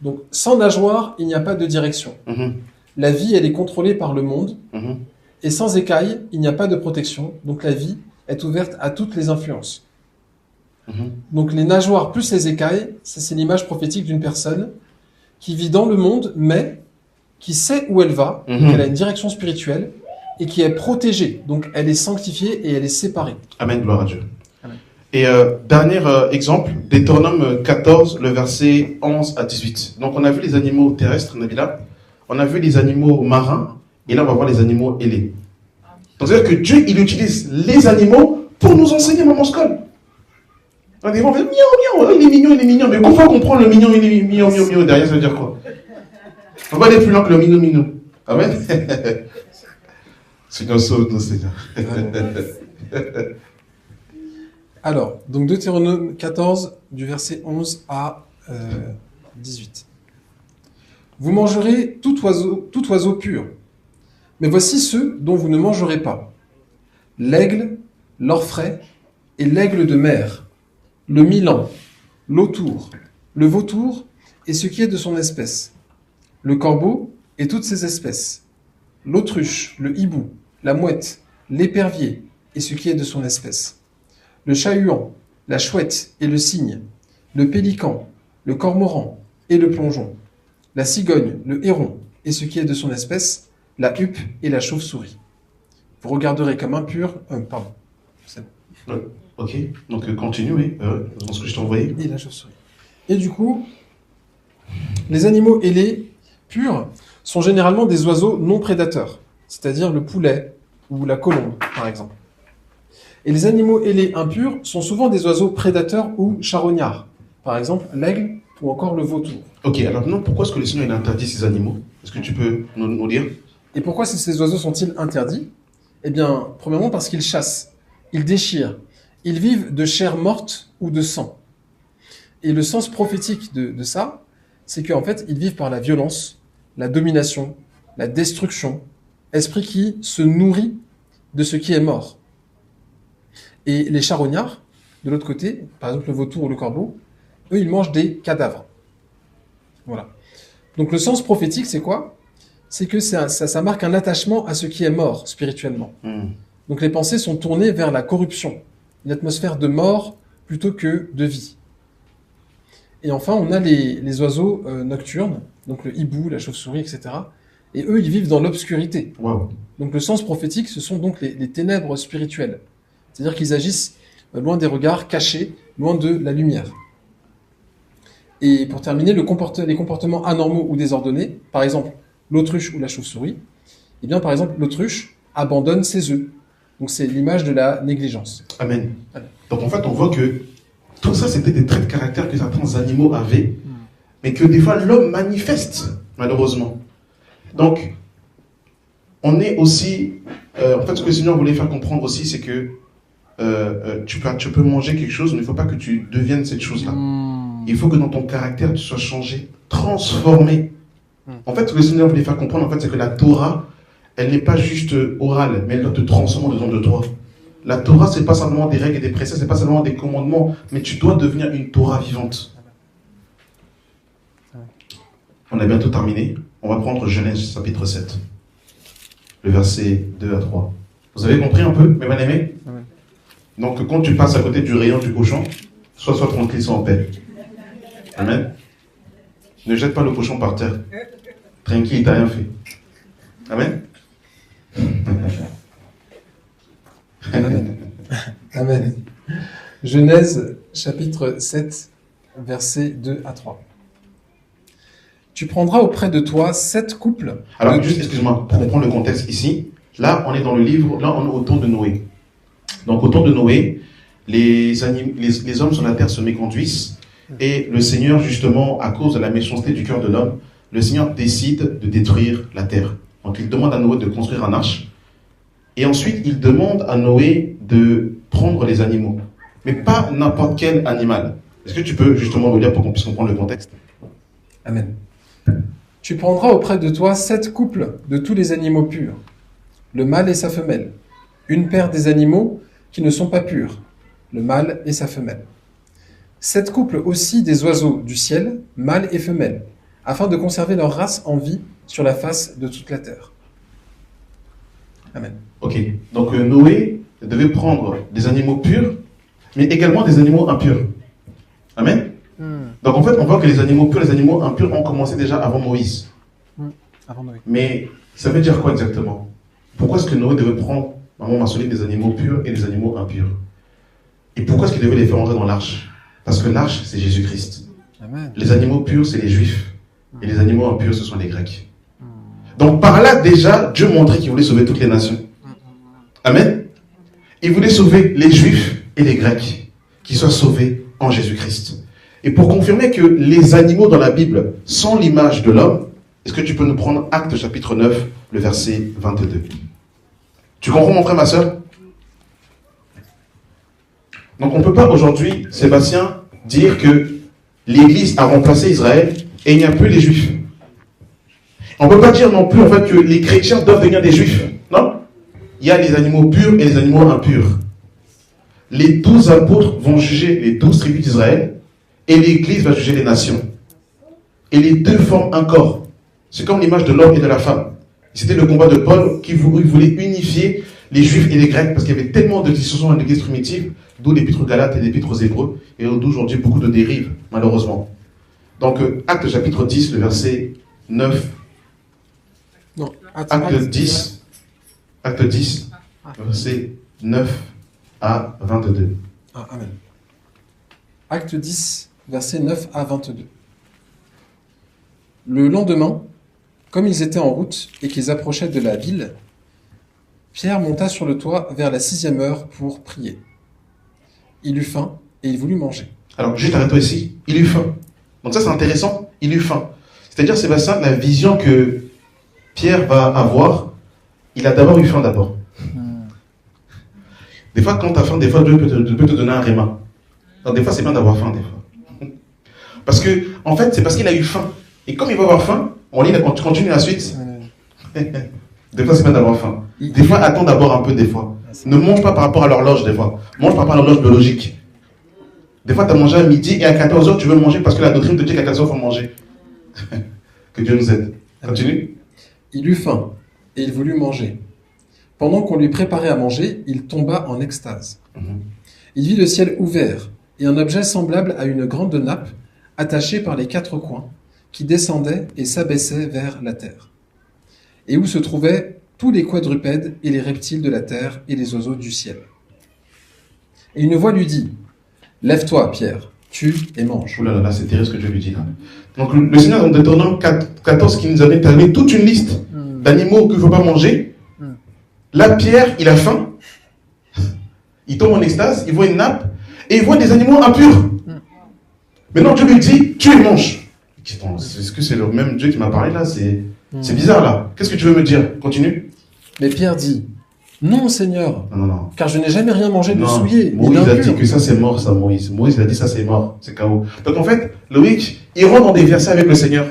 Donc sans nageoire, il n'y a pas de direction. La vie, elle est contrôlée par le monde. Et sans écailles, il n'y a pas de protection. Donc la vie est ouverte à toutes les influences. Donc les nageoires plus les écailles, c'est l'image prophétique d'une personne qui vit dans le monde, mais qui sait où elle va, donc elle a une direction spirituelle, et qui est protégée. Donc elle est sanctifiée et elle est séparée. Amen, gloire à Dieu. Amen. Et dernier exemple, Deutéronome 14, le verset 11 à 18. Donc on a vu les animaux terrestres, Nabila, on a vu les animaux marins, et là on va voir les animaux ailés. Donc c'est-à-dire que Dieu, il utilise les animaux pour nous enseigner, maman Scole. On dit, miaou, miaou, il est mignon, mais pourquoi comprendre le mignon, il est mignon, derrière, ça veut dire quoi? On va aller plus loin que le mignon. Amen. Seigneur, sauve-nous, Seigneur. Alors, donc Deutéronome 14, du verset 11 à 18. Vous mangerez tout oiseau pur, mais voici ceux dont vous ne mangerez pas. L'aigle, l'orfraie et l'aigle de mer, le milan, l'autour, le vautour et ce qui est de son espèce, le corbeau et toutes ses espèces, l'autruche, le hibou, la mouette, l'épervier et ce qui est de son espèce, le chat-huant, la chouette et le cygne, le pélican, le cormoran et le plongeon, la cigogne, le héron et ce qui est de son espèce, la huppe et la chauve-souris. Vous regarderez comme impur... pardon. C'est bon. Ok, donc continue, oui, dans ce que je t'ai envoyé. Et la chauve-souris. Et du coup, les animaux ailés purs sont généralement des oiseaux non prédateurs, c'est-à-dire le poulet ou la colombe, par exemple. Et les animaux ailés impurs sont souvent des oiseaux prédateurs ou charognards, par exemple l'aigle ou encore le vautour. Ok, alors maintenant, pourquoi est-ce que le Seigneur il a interdit ces animaux? Est-ce que tu peux nous dire? Et pourquoi ces oiseaux sont-ils interdits? Eh bien, premièrement parce qu'ils chassent. ils déchirent, ils vivent de chair morte ou de sang. Et le sens prophétique de ça, c'est qu'en fait, ils vivent par la violence, la domination, la destruction, esprit qui se nourrit de ce qui est mort. Et les charognards, de l'autre côté, par exemple le vautour ou le corbeau, eux, ils mangent des cadavres. Voilà. Donc le sens prophétique, c'est quoi? C'est que ça marque un attachement à ce qui est mort spirituellement. Donc les pensées sont tournées vers la corruption, une atmosphère de mort plutôt que de vie. Et enfin, on a les oiseaux nocturnes, donc le hibou, la chauve-souris, etc. Et eux, ils vivent dans l'obscurité. Wow. Donc le sens prophétique, ce sont donc les ténèbres spirituelles. C'est-à-dire qu'ils agissent loin des regards, cachés, loin de la lumière. Et pour terminer, les comportements anormaux ou désordonnés, par exemple l'autruche ou la chauve-souris, eh bien par exemple l'autruche abandonne ses œufs. Donc c'est l'image de la négligence. Amen. Donc en fait, on voit que tout ça, c'était des traits de caractère que certains animaux avaient, mais que des fois l'homme manifeste, malheureusement. Donc, on est aussi... en fait, ce que le Seigneur voulait faire comprendre aussi, c'est que tu peux manger quelque chose, mais il ne faut pas que tu deviennes cette chose-là. Il faut que dans ton caractère, tu sois changé, transformé. En fait, ce que le Seigneur voulait faire comprendre, en fait, c'est que la Torah, elle n'est pas juste orale, mais elle doit te transformer dedans de toi. La Torah, c'est pas simplement des règles et des préceptes, c'est pas simplement des commandements, mais tu dois devenir une Torah vivante. On a bientôt terminé. On va prendre Genèse chapitre 7, le verset 2 à 3. Vous avez compris un peu, mes bien-aimés? Donc, quand tu passes à côté du rayon du cochon, sois tranquille, sois en paix. Amen. Ne jette pas le cochon par terre. Tranquille, il t'a rien fait. Amen. Amen. Amen. Genèse chapitre 7, versets 2 à 3. Tu prendras auprès de toi 7 couples. Alors, juste, excuse-moi, pour comprendre le contexte ici, là, on est dans le livre, là, on est au temps de Noé. Donc, au temps de Noé, les hommes sur la terre se méconduisent, et le Seigneur, justement, à cause de la méchanceté du cœur de l'homme, le Seigneur décide de détruire la terre. Donc, il demande à Noé de construire un arche, et ensuite, il demande à Noé de prendre les animaux, mais pas n'importe quel animal. Est-ce que tu peux justement le lire pour qu'on puisse comprendre le contexte? Amen. Tu prendras auprès de toi 7 couples de tous les animaux purs, le mâle et sa femelle, une paire des animaux qui ne sont pas purs, le mâle et sa femelle. 7 couples aussi des oiseaux du ciel, mâles et femelles, afin de conserver leur race en vie sur la face de toute la terre. Amen. Ok, donc Noé devait prendre des animaux purs, mais également des animaux impurs. Amen. Donc en fait, on voit que les animaux purs, les animaux impurs ont commencé déjà avant Moïse. Avant Noé. Mais ça veut dire quoi exactement? Pourquoi est-ce que Noé devait prendre, maman m'a mentionné, des animaux purs et des animaux impurs? Et pourquoi est-ce qu'il devait les faire entrer dans l'arche? Parce que l'arche, c'est Jésus-Christ. Amen. Les animaux purs, c'est les Juifs. Et les animaux impurs, ce sont les Grecs. Donc par là, déjà, Dieu montrait qu'il voulait sauver toutes les nations. Amen. Il voulait sauver les Juifs et les Grecs, qui soient sauvés en Jésus-Christ. Et pour confirmer que les animaux dans la Bible sont l'image de l'homme, est-ce que tu peux nous prendre Actes chapitre 9, le verset 22? Tu comprends, mon frère, ma soeur? Donc on ne peut pas aujourd'hui, Sébastien, dire que l'Église a remplacé Israël et il n'y a plus les Juifs. On ne peut pas dire non plus en fait que les chrétiens doivent devenir des Juifs. Non. Il y a les animaux purs et les animaux impurs. Les 12 apôtres vont juger les 12 tribus d'Israël et l'Église va juger les nations. Et les deux forment un corps. C'est comme l'image de l'homme et de la femme. C'était le combat de Paul qui voulait unifier les Juifs et les Grecs parce qu'il y avait tellement de dissensions dans l'Église primitive, d'où l'épître aux Galates et l'épître aux Hébreux, et d'aujourd'hui beaucoup de dérives, malheureusement. Donc, Acte chapitre 10, le verset 9. Non, Acte 10, verset 9 à 22. Ah, amen. Acte 10, verset 9 à 22. Le lendemain, comme ils étaient en route et qu'ils approchaient de la ville, Pierre monta sur le toit vers la 6e heure pour prier. Il eut faim et il voulut manger. Alors, juste arrête-toi ici. Il eut faim. Donc ça, c'est intéressant. Il eut faim. C'est-à-dire, Sébastien, la vision que Pierre va avoir, il a d'abord eu faim d'abord. Des fois, quand tu as faim, des fois, Dieu peut te donner un réma. Donc, des fois, c'est bien d'avoir faim, des fois. Parce que, en fait, c'est parce qu'il a eu faim. Et comme il va avoir faim, on lit, quand tu continues la suite, des fois, c'est bien d'avoir faim. Des fois, attends d'abord un peu, des fois. Ne mange pas par rapport à l'horloge, des fois. Mange par rapport à l'horloge biologique. Des fois, tu as mangé à midi et à 14h, tu veux manger parce que la doctrine te dit qu'à 14h, il faut manger. Que Dieu nous aide. Continue. Il eut faim et il voulut manger. Pendant qu'on lui préparait à manger, il tomba en extase. Il vit le ciel ouvert et un objet semblable à une grande nappe attachée par les 4 coins, qui descendait et s'abaissait vers la terre, et où se trouvaient tous les quadrupèdes et les reptiles de la terre et les oiseaux du ciel. Et une voix lui dit, « Lève-toi, Pierre, tue et mange. » Ouh là là, c'est terrible ce que Dieu lui dit là. Donc le Seigneur, dans Deutéronome 14, qui nous avait établi toute une liste d'animaux qu'il ne faut pas manger. Là, Pierre, il a faim. Il tombe en extase, il voit une nappe, et il voit des animaux impurs. Maintenant, Dieu lui dit, tue et mange. Est-ce que c'est le même Dieu qui m'a parlé là? C'est bizarre là. Qu'est-ce que tu veux me dire? Continue. Mais Pierre dit, « Non, Seigneur, non. car je n'ai jamais rien mangé de souillé. » Moïse a dit que ça c'est mort, ça, Moïse. Moïse il a dit ça c'est mort, c'est KO. Donc en fait, Loïc, il rentre dans des versets avec le Seigneur.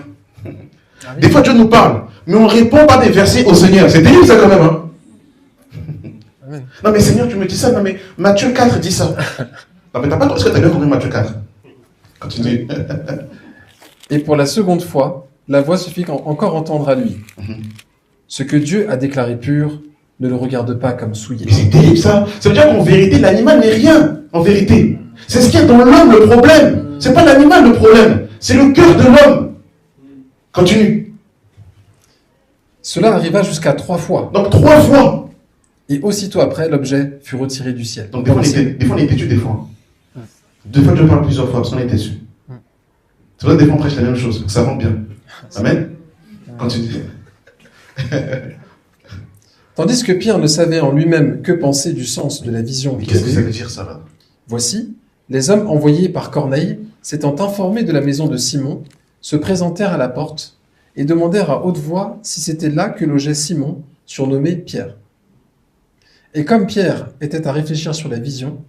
Des fois Dieu nous parle, mais on ne répond pas des versets au Seigneur. C'est terrible ça quand même, hein? Non mais Seigneur, tu me dis ça, non mais Matthieu 4 dit ça. Non mais est-ce que tu as bien compris Matthieu 4? Continue. Et pour la seconde fois, la voix se fit encore entendre à lui. Ce que Dieu a déclaré pur, ne le regarde pas comme souillé. Mais c'est terrible ça. Ça veut dire qu'en vérité, l'animal n'est rien. En vérité. C'est ce qu'il y a dans l'homme le problème. C'est pas l'animal le problème. C'est le cœur de l'homme. Continue. Cela arriva jusqu'à 3 fois. Donc 3 fois. Et aussitôt après, l'objet fut retiré du ciel. Donc des fois on est têtu des fois. Des fois Dieu parle plusieurs fois parce qu'on est têtu. C'est vrai que des fois on prêche la même chose. Ça rentre bien. Amen. Continue. Tandis que Pierre ne savait en lui-même que penser du sens de la vision. Mais qu'est-ce que ça veut dire ça là? Voici, les hommes envoyés par Corneille, s'étant informés de la maison de Simon, se présentèrent à la porte et demandèrent à haute voix si c'était là que logeait Simon, surnommé Pierre. Et comme Pierre était à réfléchir sur la vision,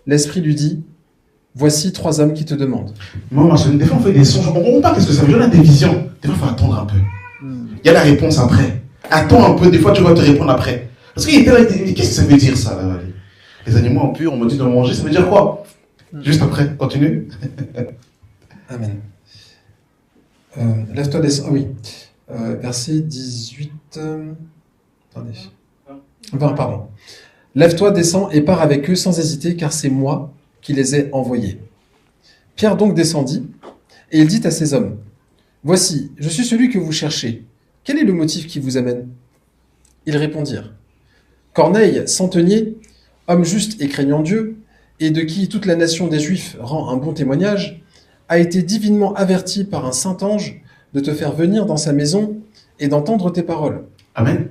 l'Esprit lui dit, « Voici 3 hommes qui te demandent. » Maman, des fois on fait des songes, on ne comprend pas qu'est-ce que ça veut dire, on a des visions. Des fois il faut attendre un peu. Il y a la réponse après. Attends un peu, des fois tu vas te répondre après. Parce qu'il était là, il dit, qu'est-ce que ça veut dire ça là? Les animaux impurs, on me dit de manger, ça veut dire quoi? Juste après, continue. Amen. Lève-toi, descends. Ah oui. Verset 18. Attendez. 20, pardon. Lève-toi, descends et pars avec eux sans hésiter, car c'est moi qui les ai envoyés. Pierre donc descendit, et il dit à ces hommes, « Voici, je suis celui que vous cherchez. Quel est le motif qui vous amène ?» Ils répondirent, « Corneille, centenier, homme juste et craignant Dieu, et de qui toute la nation des Juifs rend un bon témoignage, a été divinement averti par un saint ange de te faire venir dans sa maison et d'entendre tes paroles. » Amen.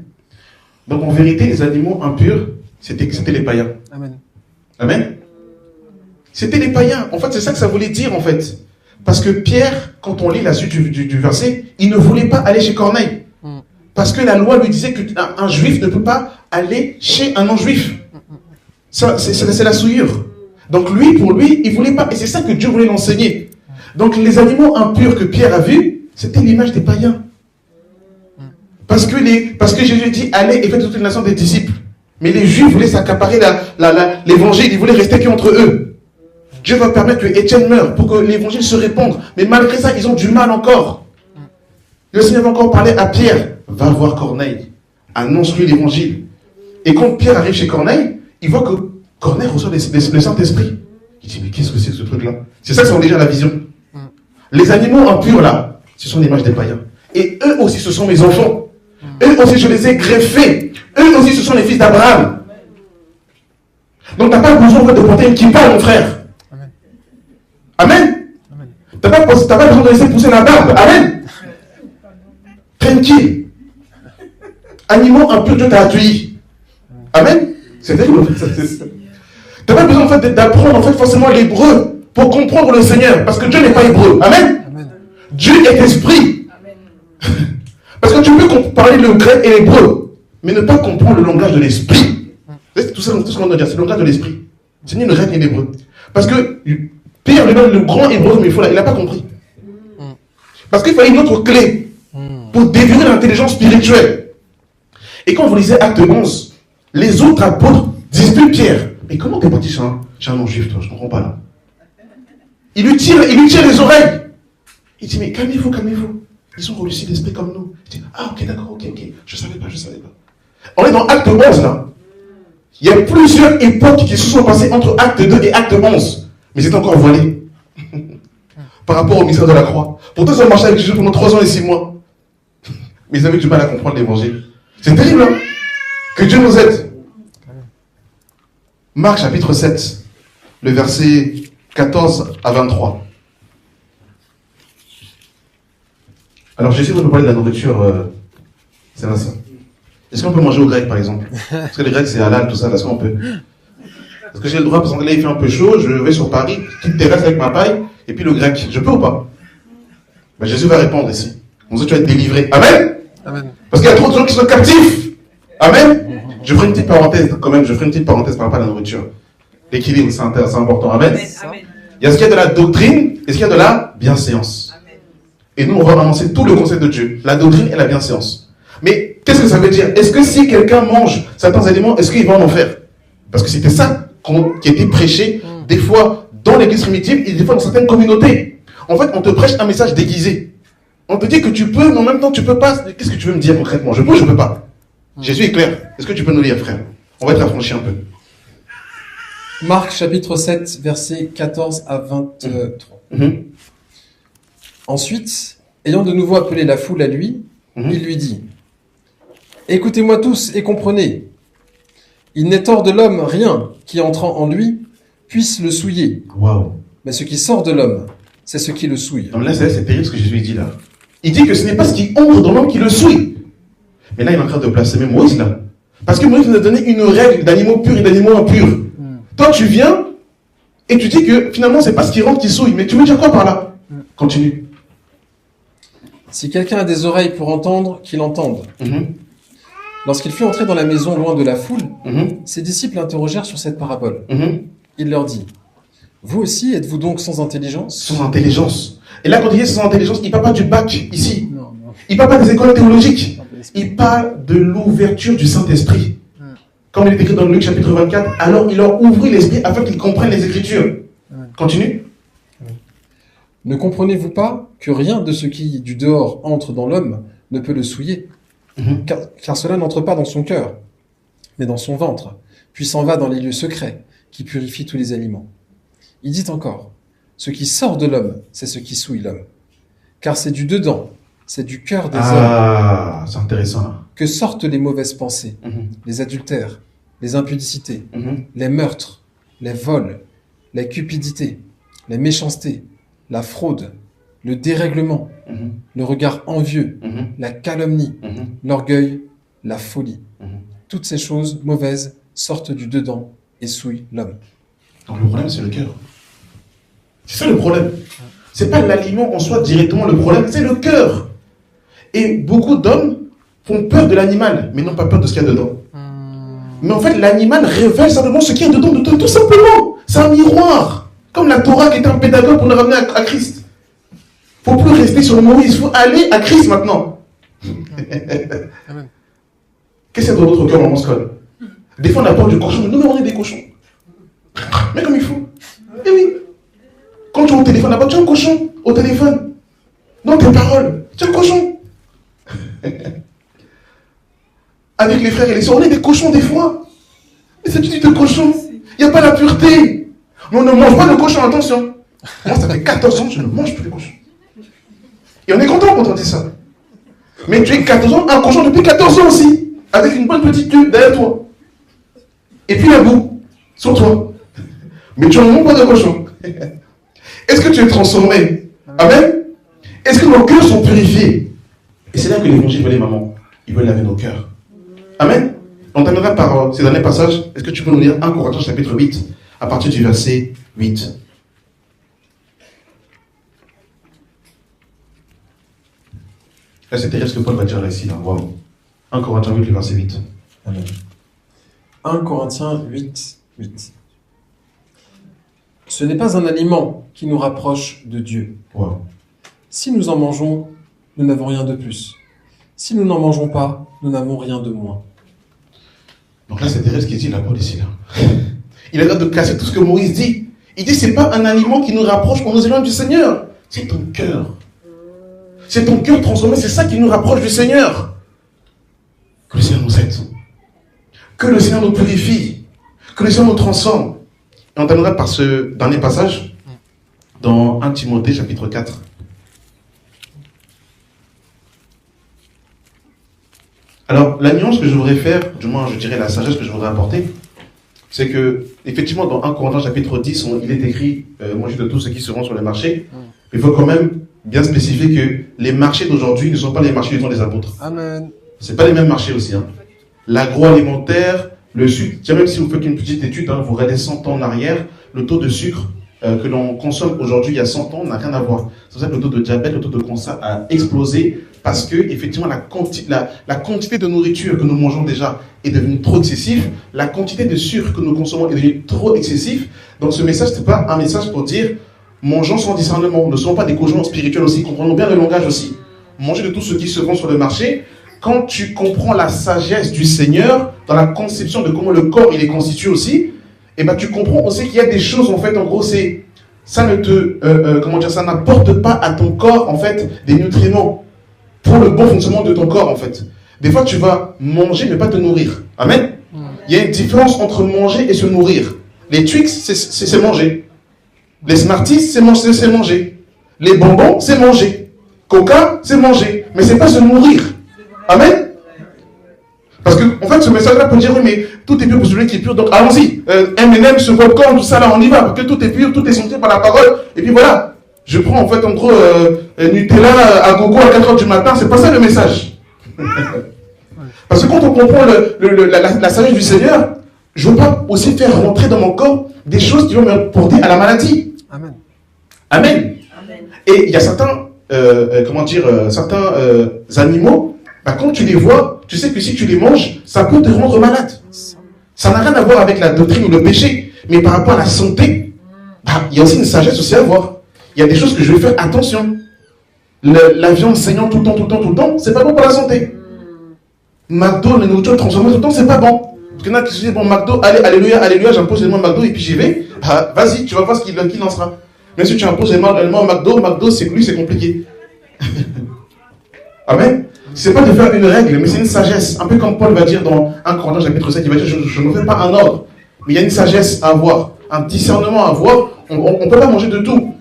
Donc en vérité, les animaux impurs, c'était les païens. Amen. Amen. C'était les païens. En fait, c'est ça que ça voulait dire en fait. Parce que Pierre, quand on lit la suite du verset, il ne voulait pas aller chez Corneille. Parce que la loi lui disait qu'un juif ne peut pas aller chez un non-juif. C'est la souillure. Donc lui, pour lui, il ne voulait pas. Et c'est ça que Dieu voulait l'enseigner. Donc les animaux impurs que Pierre a vus, c'était l'image des païens. Parce que Jésus dit, allez et faites toute une nation des disciples. Mais les juifs voulaient s'accaparer l'évangile, ils voulaient rester qu'entre eux. Dieu va permettre que Étienne meure pour que l'évangile se répande. Mais malgré ça, ils ont du mal encore. Le Seigneur va encore parler à Pierre. Va voir Corneille. Annonce-lui l'évangile. Et quand Pierre arrive chez Corneille, il voit que Corneille reçoit le Saint-Esprit. Il dit, mais qu'est-ce que c'est que ce truc-là? C'est ça que ça veut dire la vision. Les animaux impurs là, ce sont l'image des païens. Et eux aussi, ce sont mes enfants. Eux aussi, je les ai greffés. Eux aussi, ce sont les fils d'Abraham. Donc, tu n'as pas besoin de porter une kippa, mon frère. Amen. Tu n'as pas besoin de laisser pousser la barbe. Amen. Tranquille. Animaux impurs, Dieu t'a accueilli. Amen. C'est terrible en fait. Tu n'as pas besoin en fait, d'apprendre en fait, forcément l'hébreu pour comprendre le Seigneur. Parce que Dieu n'est pas hébreu. Amen. Dieu est esprit. Parce que tu peux parler le grec et l'hébreu, mais ne pas comprendre le langage de l'esprit. Tout ce qu'on doit dire, c'est le langage de l'esprit. C'est ni le grec ni l'hébreu. Parce que Pierre, le grand hébreu comme il faut là, il n'a pas compris. Parce qu'il fallait une autre clé pour déverrouiller l'intelligence spirituelle. Et quand vous lisez Acte 11, les autres apôtres disputent Pierre. Mais comment t'es parti chez un non-juif, toi? Je ne comprends pas là. Il lui tire les oreilles. Il dit, mais calmez-vous, calmez-vous. Ils sont relucides d'esprit comme nous. Il dit, ah ok, d'accord, ok. Je savais pas. On est dans Acte 11 là. Il y a plusieurs époques qui se sont passées entre Acte 2 et Acte 11. Mais c'est encore voilé. Par rapport au mystère de la croix. Pourtant, ils ont marché avec Jésus pendant 3 ans et 6 mois. Mais ils avaient du mal à comprendre l'évangile. C'est terrible, hein? Que Dieu nous aide. Marc chapitre 7, le verset 14 à 23. Alors Jésus va nous parler de la nourriture, Sébastien. Est-ce qu'on peut manger au grec par exemple? Parce que les grecs c'est halal, tout ça, est-ce qu'on peut? Est-ce que j'ai le droit, parce que là il fait un peu chaud, je vais sur Paris, petite terrasse avec ma paille, et puis le grec, je peux ou pas? Ben, Jésus va répondre ici. Comme ça tu vas être délivré. Amen? Amen. Parce qu'il y a trop de gens qui sont captifs. Amen? Je ferai une petite parenthèse quand même, par rapport à la nourriture. L'équilibre, c'est important. Amen? Amen. Il y a ce qu'il y a de la doctrine et ce qu'il y a de la bienséance. Amen. Et nous, on va annoncer tout le concept de Dieu, la doctrine et la bienséance. Mais qu'est-ce que ça veut dire? Est-ce que si quelqu'un mange certains aliments, est-ce qu'il va en enfer? Parce que c'était ça qui était prêché des fois dans l'église primitive et des fois dans certaines communautés. En fait, on te prêche un message déguisé. On te dit que tu peux, mais en même temps, tu peux pas. Qu'est-ce que tu veux me dire concrètement? Je peux ou je peux pas? Jésus est clair. Est-ce que tu peux nous lire, frère? On va être affranchis un peu. Marc chapitre 7, versets 14 à 23. Ensuite, ayant de nouveau appelé la foule à lui, il lui dit, « Écoutez-moi tous et comprenez. Il n'est hors de l'homme rien qui, entrant en lui, puisse le souiller. Wow. Mais ce qui sort de l'homme, c'est ce qui le souille. » Donc là, c'est terrible ce que Jésus dit là. Il dit que ce n'est pas ce qui entre dans l'homme qui le souille. Mais là, il est en train de blasphémer Moïse là. Parce que Moïse nous a donné une règle d'animaux purs et d'animaux impurs. Toi, tu viens et tu dis que finalement, c'est pas ce qui rentre qui souille. Mais tu veux dire quoi par là? Continue. Si quelqu'un a des oreilles pour entendre, qu'il entende. Lorsqu'il fut entré dans la maison loin de la foule, ses disciples l'interrogèrent sur cette parabole. Il leur dit, « Vous aussi, êtes-vous donc sans intelligence ?» Sans intelligence. Et là, quand il dit sans intelligence, il ne parle pas du bac ici. Il ne parle pas des écoles théologiques. Il parle de l'ouverture du Saint-Esprit. Comme il est écrit dans Luc chapitre 24, alors il leur ouvrit l'esprit afin qu'ils comprennent les Écritures. Continue. Ne comprenez-vous pas que rien de ce qui, du dehors, entre dans l'homme ne peut le souiller, car cela n'entre pas dans son cœur, mais dans son ventre, puis s'en va dans les lieux secrets, qui purifient tous les aliments. Il dit encore, ce qui sort de l'homme, c'est ce qui souille l'homme. Car c'est du dedans, c'est du cœur des hommes. Ah, c'est intéressant là. Que sortent les mauvaises pensées, les adultères, les impudicités, les meurtres, les vols, la cupidité, les méchancetés, la fraude, le dérèglement, le regard envieux, la calomnie, l'orgueil, la folie. Toutes ces choses mauvaises sortent du dedans et souillent l'homme. Donc le problème, c'est le cœur. C'est ça le problème. C'est pas l'aliment en soi directement le problème, c'est le cœur. Et beaucoup d'hommes font peur de l'animal, mais n'ont pas peur de ce qu'il y a dedans. Mais en fait, l'animal révèle simplement ce qu'il y a dedans, tout simplement. C'est un miroir. Comme la Torah qui est un pédagogue pour nous ramener à Christ. Il ne faut plus rester sur le Moïse, il faut aller à Christ maintenant. Qu'est-ce qu'il y a dans votre cœur, maman Scott? Des fois, on a peur du cochon, mais nous, on est des cochons. Mais comme il faut. Eh oui. Quand tu es au téléphone, là-bas, tu as un cochon au téléphone. Dans tes paroles, tu as un cochon. Avec les frères et les sœurs, on est des cochons des fois. Mais c'est du de cochon. Il n'y a pas la pureté. Mais on ne mange pas de cochon, attention. Moi, ça fait 14 ans que je ne mange plus de cochon. Et on est content quand on dit ça. Mais tu es 14 ans, un cochon depuis 14 ans aussi. Avec une bonne petite queue derrière toi. Et puis la boue sur toi. Mais tu n'en manges pas de cochon. Est-ce que tu es transformé? Amen. Est-ce que nos cœurs sont purifiés? Et c'est là que l'évangile veut les mamans. Il veut laver nos cœurs. Amen. On terminera par ces derniers passages. Est-ce que tu peux nous lire 1 Corinthiens chapitre 8 à partir du verset 8? Là, c'est terrible ce que Paul va dire là ici. Wow. 1 Corinthiens 8, le verset 8. Amen. 1 Corinthiens 8, 8. Ce n'est pas un aliment qui nous rapproche de Dieu. Wow. Si nous en mangeons, nous n'avons rien de plus. Si nous n'en mangeons pas, nous n'avons rien de moins. Donc là, c'est terrible ce qu'il dit, la Paul ici. Là. Il a l'air de casser tout ce que Moïse dit. Il dit, c'est pas un aliment qui nous rapproche pour nous éloigner du Seigneur. C'est ton cœur. C'est ton cœur transformé, c'est ça qui nous rapproche du Seigneur. Que le Seigneur nous aide. Que le Seigneur nous purifie. Que le Seigneur nous transforme. Et on terminera par ce dernier passage dans 1 Timothée chapitre 4. Alors, la nuance que je voudrais faire, du moins je dirais la sagesse que je voudrais apporter, c'est que, effectivement, dans 1 Corinthiens chapitre 10, il est écrit mangez de tous ceux qui seront sur les marchés. Mais il faut quand même bien spécifier que les marchés d'aujourd'hui ne sont pas les marchés du temps des apôtres. Amen. C'est pas les mêmes marchés aussi. Hein. L'agroalimentaire, le sucre, tiens, même si vous faites une petite étude, hein, vous regardez 100 ans en arrière, le taux de sucre que l'on consomme aujourd'hui il y a 100 ans n'a rien à voir. C'est pour ça que le taux de diabète, le taux de cancer a explosé parce que, effectivement, la quantité de nourriture que nous mangeons déjà est devenue trop excessive, la quantité de sucre que nous consommons est devenue trop excessive. Donc ce message, c'est pas un message pour dire mangeons sans discernement, ne soyons pas des cochons spirituels aussi, comprenons bien le langage aussi. Mangez de tout ce qui se vend sur le marché. Quand tu comprends la sagesse du Seigneur dans la conception de comment le corps il est constitué aussi, et ben tu comprends aussi qu'il y a des choses en fait, en gros, c'est ça ne te comment dire, ça n'apporte pas à ton corps en fait des nutriments pour le bon fonctionnement de ton corps en fait. Des fois tu vas manger mais pas te nourrir. Amen. Il y a une différence entre manger et se nourrir. Les Twix c'est manger. Les Smarties c'est manger. Les bonbons c'est manger. Coca c'est manger. Mais c'est pas se nourrir. Amen. Parce que, en fait, ce message-là peut dire, oui, mais tout est pur pour celui qui est pur, donc allons-y. M&M, ce popcorn, tout ça, là, on y va, parce que tout est pur, tout est sanctifié par la parole. Et puis voilà. Je prends, en fait, en gros, Nutella à gogo à 4h du matin, c'est pas ça le message. Parce que quand on comprend la sagesse du Seigneur, je ne veux pas aussi faire rentrer dans mon corps des choses qui vont me porter à la maladie. Amen. Amen. Amen. Et il y a certains, certains animaux, bah, quand tu les vois, tu sais que si tu les manges, ça peut te rendre malade. Ça n'a rien à voir avec la doctrine ou le péché. Mais par rapport à la santé, bah, il y a aussi une sagesse aussi à voir. Il y a des choses que je vais faire attention. La viande saignante tout le temps, c'est pas bon pour la santé. McDo, la nourriture transformée tout le temps, c'est pas bon. Parce qu'il y en a qui se disent, bon, McDo, allez, alléluia, j'impose les mains McDo et puis j'y vais. Bah, vas-y, tu vas voir ce qu'il en sera. Mais si tu imposes les mains McDo, c'est compliqué. Amen. C'est pas de faire une règle, mais c'est une sagesse. Un peu comme Paul va dire dans 1 Corinthiens chapitre 7, il va dire, je ne fais pas un ordre. Mais il y a une sagesse à avoir, un discernement à avoir. On ne peut pas manger de tout.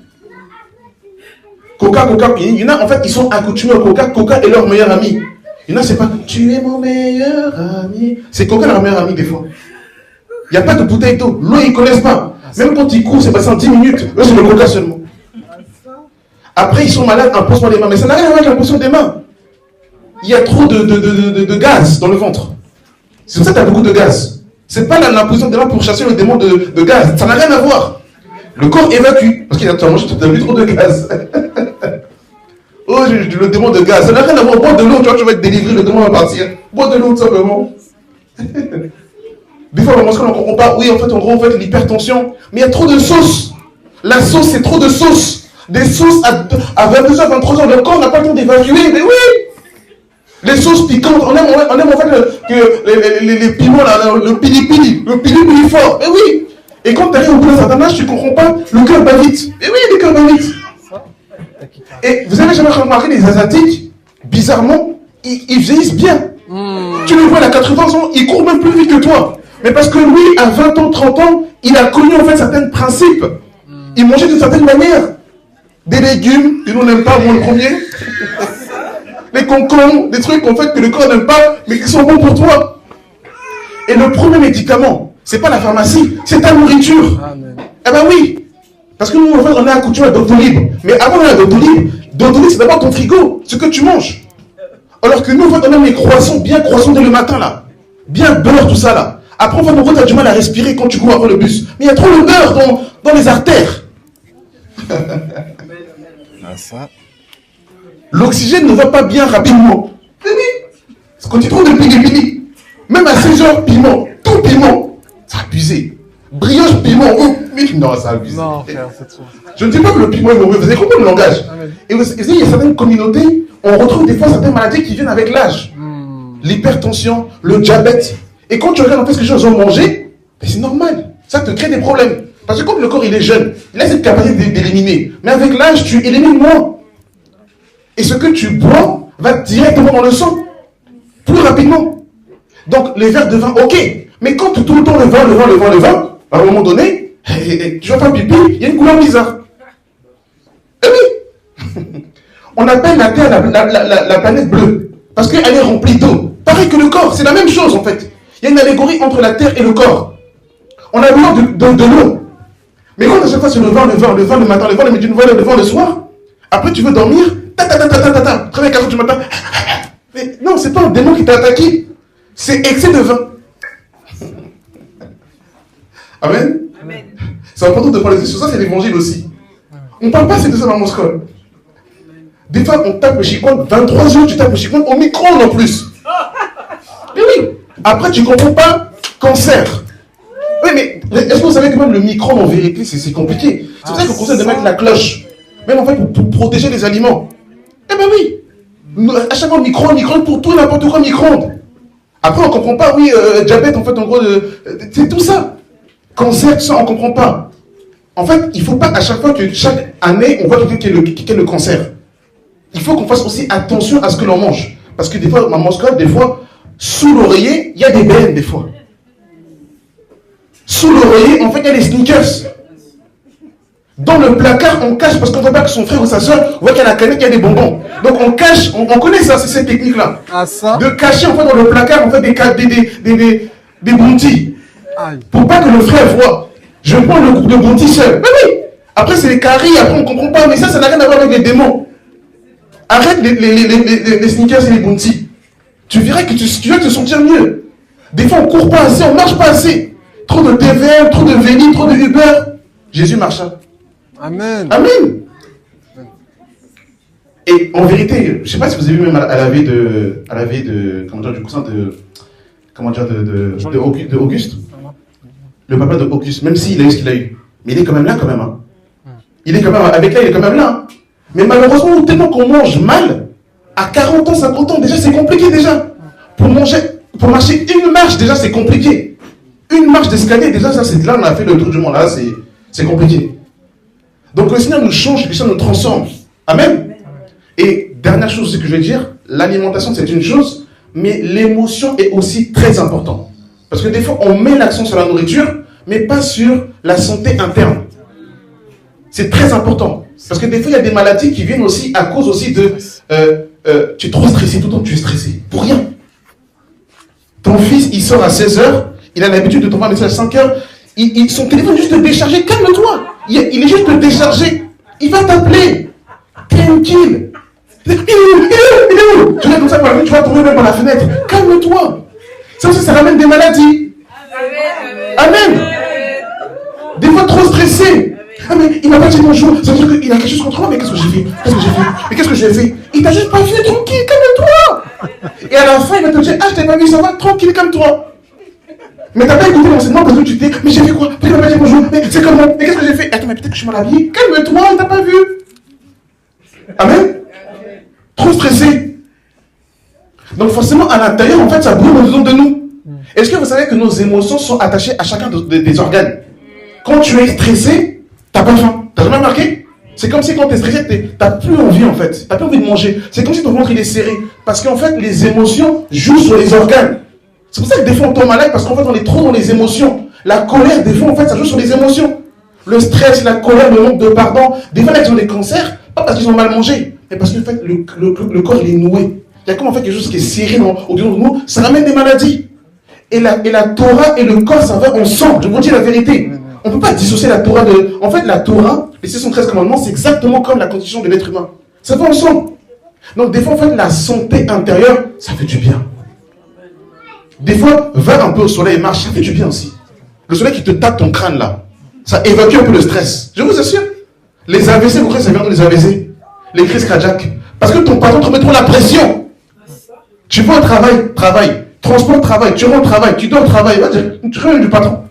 Coca, il y en a, en fait, ils sont accoutumés au Coca est leur meilleur ami. Il y en a, c'est pas, tu es mon meilleur ami. C'est Coca leur meilleur ami, des fois. Il n'y a pas de bouteille d'eau. L'eau, ils ne connaissent pas. Même quand ils courent, c'est passé en 10 minutes. Eux, c'est le Coca seulement. Après, ils sont malades, impose-moi les mains. Mais ça n'a rien à voir avec l'imposition des mains. Il y a trop de gaz dans le ventre. C'est pour ça que tu as beaucoup de gaz. C'est pas l'imposition des mains pour chasser le démon de gaz. Ça n'a rien à voir. Le corps évacue. Parce qu'il a mangé, tu as vu trop de gaz. Oh, le démon de gaz. Ça n'a rien à voir. Bois de l'eau, tu vois, tu vas être délivré, le démon va partir. Bois de l'eau, tout simplement. Des fois, on parle, oui, en fait, l'hypertension. Mais il y a trop de sauce. La sauce, c'est trop de sauce. Des sauces à 22h, 23h, le corps n'a pas le temps d'évacuer. Mais oui! Les sauces piquantes, on aime en fait que les piments, là, le pili fort. Mais oui. Et quand tu arrives au bout d'un certain âge, tu ne comprends pas, le cœur bat vite. Mais oui, le cœur bat vite. Et vous avez jamais remarqué les Asiatiques, bizarrement, ils vieillissent bien. Tu le vois, il a 80 ans, il court même plus vite que toi. Mais parce que lui, à 20 ans, 30 ans, il a connu en fait certains principes. Il mangeait d'une certaine manière. Des légumes que nous n'aimons pas, moi le premier. Les concombres, des trucs en fait que le corps n'aime pas, mais qui sont bons pour toi. Et le premier médicament, c'est pas la pharmacie, c'est ta nourriture. Amen. Eh ben oui. Parce que nous, en fait, on est accoutumés à Doctolib. Mais avant d'aller à Doctolib, c'est d'abord ton frigo, ce que tu manges. Alors que nous, en fait, on aime les croissants, bien croissants dès le matin, là. Bien beurre, tout ça, là. Après, en fait, tu as du mal à respirer quand tu cours après le bus. Mais il y a trop de beurre dans les artères. Ça. L'oxygène ne va pas bien rapidement. Quand tu trouves de pili, même à 16 heures, piment, tout piment. C'est abusé. Brioche, piment, mais non, c'est abusé. Non, frère, c'est trop. Je ne dis pas que le piment est mauvais, vous avez compris le langage. Amen. Et vous savez, il y a certaines communautés, on retrouve des fois certaines maladies qui viennent avec l'âge. L'hypertension, le diabète. Et quand tu regardes en fait ce que les gens ont mangé, ben c'est normal. Ça te crée des problèmes. Parce que quand le corps il est jeune, il a cette capacité d'éliminer. Mais avec l'âge, tu élimines moins. Et ce que tu bois va directement dans le sang. Plus rapidement. Donc les verres de vin, ok. Mais quand tout le temps le vin, à un moment donné, tu vas faire pipi, il y a une couleur bizarre. Eh oui. On appelle la Terre la planète bleue. Parce qu'elle est remplie d'eau. Pareil que le corps, c'est la même chose en fait. Il y a une allégorie entre la terre et le corps. On a besoin de l'eau. Mais quand à chaque fois c'est le vent le matin, le vent le midi, le vent le soir, après tu veux dormir, très 4 heures du matin. Mais non, c'est pas un démon qui t'a attaqué, c'est excès de vin. Amen. Amen. C'est important de parler de ça, c'est l'évangile aussi. On ne parle pas de ça dans mon scole. Des fois, on tape le chikwon, 23 heures, tu tapes le chikwon au micro-ondes en plus. Mais oui. Après, tu ne comprends pas, cancer. Oui, mais est-ce que vous savez que même le micro-ondes, en vérité, c'est compliqué. C'est pour ça qu'on conseille de mettre la cloche. Même en fait, pour protéger les aliments. Eh ben oui. À chaque fois, micro-ondes, pour tout, n'importe quoi, micro-ondes. Après, on ne comprend pas, oui, diabète, en fait, en gros, c'est tout ça. Cancer, tout ça, on ne comprend pas. En fait, il ne faut pas à chaque fois que chaque année, on voit quelqu'un qui a le cancer. Il faut qu'on fasse aussi attention à ce que l'on mange. Parce que des fois, maman scolaire, des fois, sous l'oreiller, il y a des bennes, des fois. Sous l'oreiller, en fait, il y a des sneakers. Dans le placard, on cache, parce qu'on ne voit pas que son frère ou sa soeur voit qu'il y a la canette, il y a des bonbons. Donc on cache, on connaît ça, c'est cette technique-là. Ah ça? De cacher, en fait, dans le placard, en fait, des bounties. Pour pas que le frère voit. Je prends le groupe de bounties seul. Mais oui. Après, c'est les caries, après, on ne comprend pas. Mais ça n'a rien à voir avec les démons. Arrête les sneakers et les bounties. Tu verras que tu vas te sentir mieux. Des fois, on ne court pas assez, on ne marche pas assez. Trop de TVL, trop de Véli, trop de Uber. Jésus marcha. Amen. Amen. Et en vérité, je ne sais pas si vous avez vu même à la veille de comment dire, du cousin de Auguste. Le papa de Auguste, même s'il a eu ce qu'il a eu. Mais il est quand même là, quand même. Hein. Il est quand même, avec là, il est quand même là. Hein. Mais malheureusement, tellement qu'on mange mal, à 40 ans, 50 ans, déjà, c'est compliqué déjà. Pour marcher une marche, déjà, c'est compliqué. Une marche d'escalier, déjà, ça, c'est là, on a fait le tour du monde. Là, c'est compliqué. Donc, le Seigneur nous change, le Seigneur nous transforme. Amen. Et dernière chose, ce que je vais dire, l'alimentation, c'est une chose, mais l'émotion est aussi très importante. Parce que des fois, on met l'accent sur la nourriture, mais pas sur la santé interne. C'est très important. Parce que des fois, il y a des maladies qui viennent aussi à cause aussi de... tu es trop stressé, tout le temps tu es stressé. Pour rien. Ton fils, il sort à 16h, il a l'habitude de t'envoyer un message à 5h, son téléphone est juste déchargé, calme-toi. Il est juste déchargé. Il va t'appeler. Tranquille. Il est où? Tu es comme ça, tu vas tomber même par la fenêtre. Calme-toi. Ça aussi, ça ramène des maladies. Amen. Des fois, trop stressé. Ah, mais il m'a pas dit bonjour. Ça veut dire qu'il a quelque chose contre moi. Mais qu'est-ce que j'ai fait? Mais qu'est-ce que j'ai fait? Il t'a juste pas vu. Tranquille, calme-toi. Et à la fin, il va te dire, ah, je t'ai pas vu, ça va, tranquille, calme-toi. Mais t'as pas écouté l'enseignement parce que tu t'es, mais j'ai fait quoi? Il m'a pas dit bonjour. Mais c'est comment? Mais qu'est-ce que j'ai fait? Attends, mais peut-être que je suis mal habillé. Calme-toi, il t'a pas vu. Amen. Trop stressé. Donc forcément, à l'intérieur, en fait, ça brûle au-dedans de nous. Est-ce que vous savez que nos émotions sont attachées à chacun des organes? Quand tu es stressé, t'as pas faim. T'as jamais remarqué? C'est comme si quand tu es stressé, t'as plus envie en fait. T'as plus envie de manger. C'est comme si ton ventre il est serré. Parce qu'en fait, les émotions jouent sur les organes. C'est pour ça que des fois on tombe malade parce qu'en fait on est trop dans les émotions. La colère, des fois en fait, ça joue sur les émotions. Le stress, la colère, le manque de pardon. Des fois, là, ils ont des cancers, pas parce qu'ils ont mal mangé, mais parce que en fait, le corps il est noué. Il y a comme en fait quelque chose qui est serré au-dedans de nous, ça ramène des maladies. Et la Torah et le corps, ça va ensemble. Je vous dis la vérité. On ne peut pas dissocier la Torah de... En fait, la Torah, les 613 commandements, c'est exactement comme la constitution de l'être humain. Ça va ensemble. Donc, des fois, en fait, la santé intérieure, ça fait du bien. Des fois, va un peu au soleil et marche, ça fait du bien aussi. Le soleil qui te tape ton crâne, là, ça évacue un peu le stress. Je vous assure. Les AVC, vous croyez, ça vient de les AVC? Les crises cardiaques. Parce que ton patron te met trop la pression. Tu vas au travail. Transport, travail, tu rentres au travail, tu dors au travail, tu reviens du patron.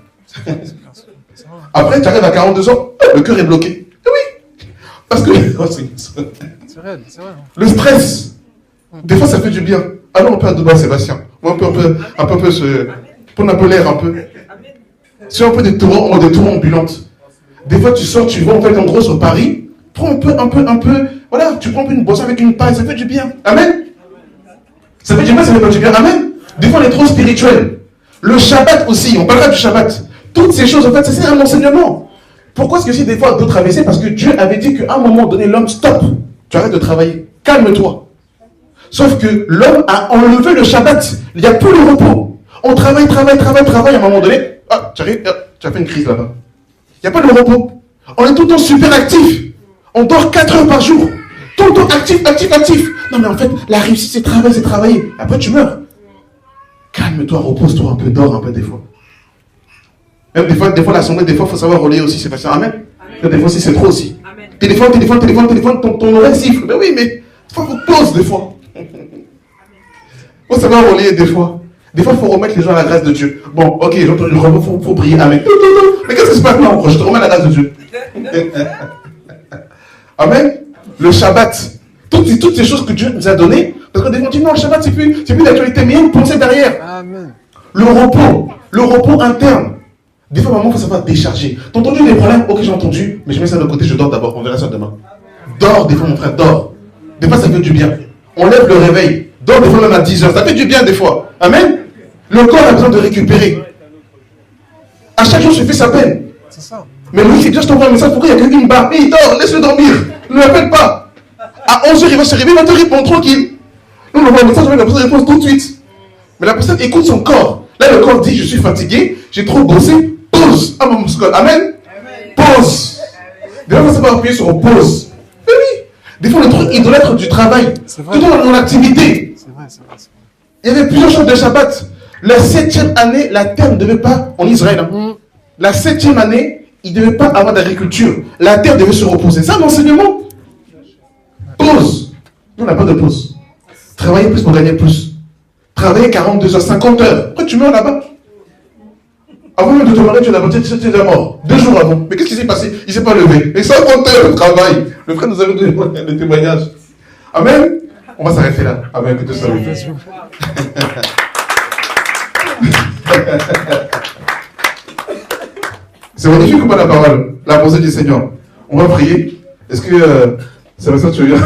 Après, tu arrives à 42 ans, le cœur est bloqué. Oui, parce que C'est réel, c'est vrai. le stress, des fois ça fait du bien. Allons un peu à Dubaï, Sébastien. On peut se prendre un peu l'air un peu. Si on peut des tours ambulantes. Des fois tu sors, tu vas en fait en gros sur Paris, prends un peu, voilà, tu prends un peu une boisson avec une paille, ça fait du bien. Amen. Ça fait du bien, ça fait pas du bien. Amen. Des fois on est trop spirituel. Le Shabbat aussi, on parlera du Shabbat. Toutes ces choses, en fait, c'est un enseignement. Pourquoi est-ce que si des fois d'autres avaient, parce que Dieu avait dit qu'à un moment donné, l'homme, stop, tu arrêtes de travailler, calme-toi. Sauf que l'homme a enlevé le Shabbat. Il n'y a plus le repos. On travaille, à un moment donné, tu arrives, tu as fait une crise là-bas. Il n'y a pas de repos. On est tout le temps super actif. On dort 4 heures par jour. Tout le temps actif. Non mais en fait, la réussite, c'est travailler. Après, tu meurs. Calme-toi, repose-toi un peu, dors un peu des fois. Même des fois l'assemblée, des fois, il faut savoir relayer aussi, c'est pas ça. Amen. Des fois aussi, c'est trop aussi. Amen. Téléphone, ton oreille siffle. Mais oui, mais des fois, il faut pause des fois. Il faut savoir relayer des fois. Des fois, il faut remettre les gens à la grâce de Dieu. Bon, ok, il faut prier. Amen. Mais qu'est-ce qui se passe maintenant? Je te remets à la grâce de Dieu. Amen. Le Shabbat. Toutes ces choses que Dieu nous a données. Parce que des fois, on dit non, le Shabbat, c'est plus d'actualité, mais il y a une pensée derrière. Amen. Le repos interne. Des fois, maman, il faut savoir décharger. T'as entendu des problèmes? Ok, j'ai entendu, mais je mets ça de côté, je dors d'abord. On verra ça demain. Dors, des fois, mon frère, dors. Des fois, ça fait du bien. On lève le réveil. Dors, des fois, même à 10 heures. Ça fait du bien, des fois. Amen. Le corps a besoin de récupérer. À chaque jour, je fais sa peine. C'est ça. Mais lui, c'est bien, je t'envoie un message. Pourquoi il n'y a qu'une barre? Mais il dort, laisse-le dormir. Ne l'appelle pas. À 11h, il va se réveiller, 20h, il répond tranquille. Nous, on envoie un message, la personne répond tout de suite. Mais la personne écoute son corps. Là, le corps dit, je suis fatigué, j'ai trop bossé. Pause. Ah, mon muscle. Amen. Pause. Des fois, ça va appuyer sur pause. Mais oui. Des fois, le truc idolâtre du travail. Tout dans l'activité. C'est vrai. Il y avait plusieurs choses de Shabbat. La 7e année, la terre ne devait pas, en Israël, la 7e année, il ne devait pas avoir d'agriculture. La terre devait se reposer. C'est un enseignement. Pause. Nous, on n'a pas de pause. Travailler plus pour gagner plus. Travailler 42 heures, 50 heures. Après, tu meurs là-bas. Avant même de te marier, tu es déjà mort. 2 jours avant. Mais qu'est-ce qui s'est passé? Il ne s'est pas levé. Et 50 heures de travail. Le frère nous avait donné le témoignage. Amen. On va s'arrêter là. Amen. Que Dieu soit loué. C'est magnifique ou pas la parole? La pensée du Seigneur. On va prier. Est-ce que c'est ça que tu veux dire?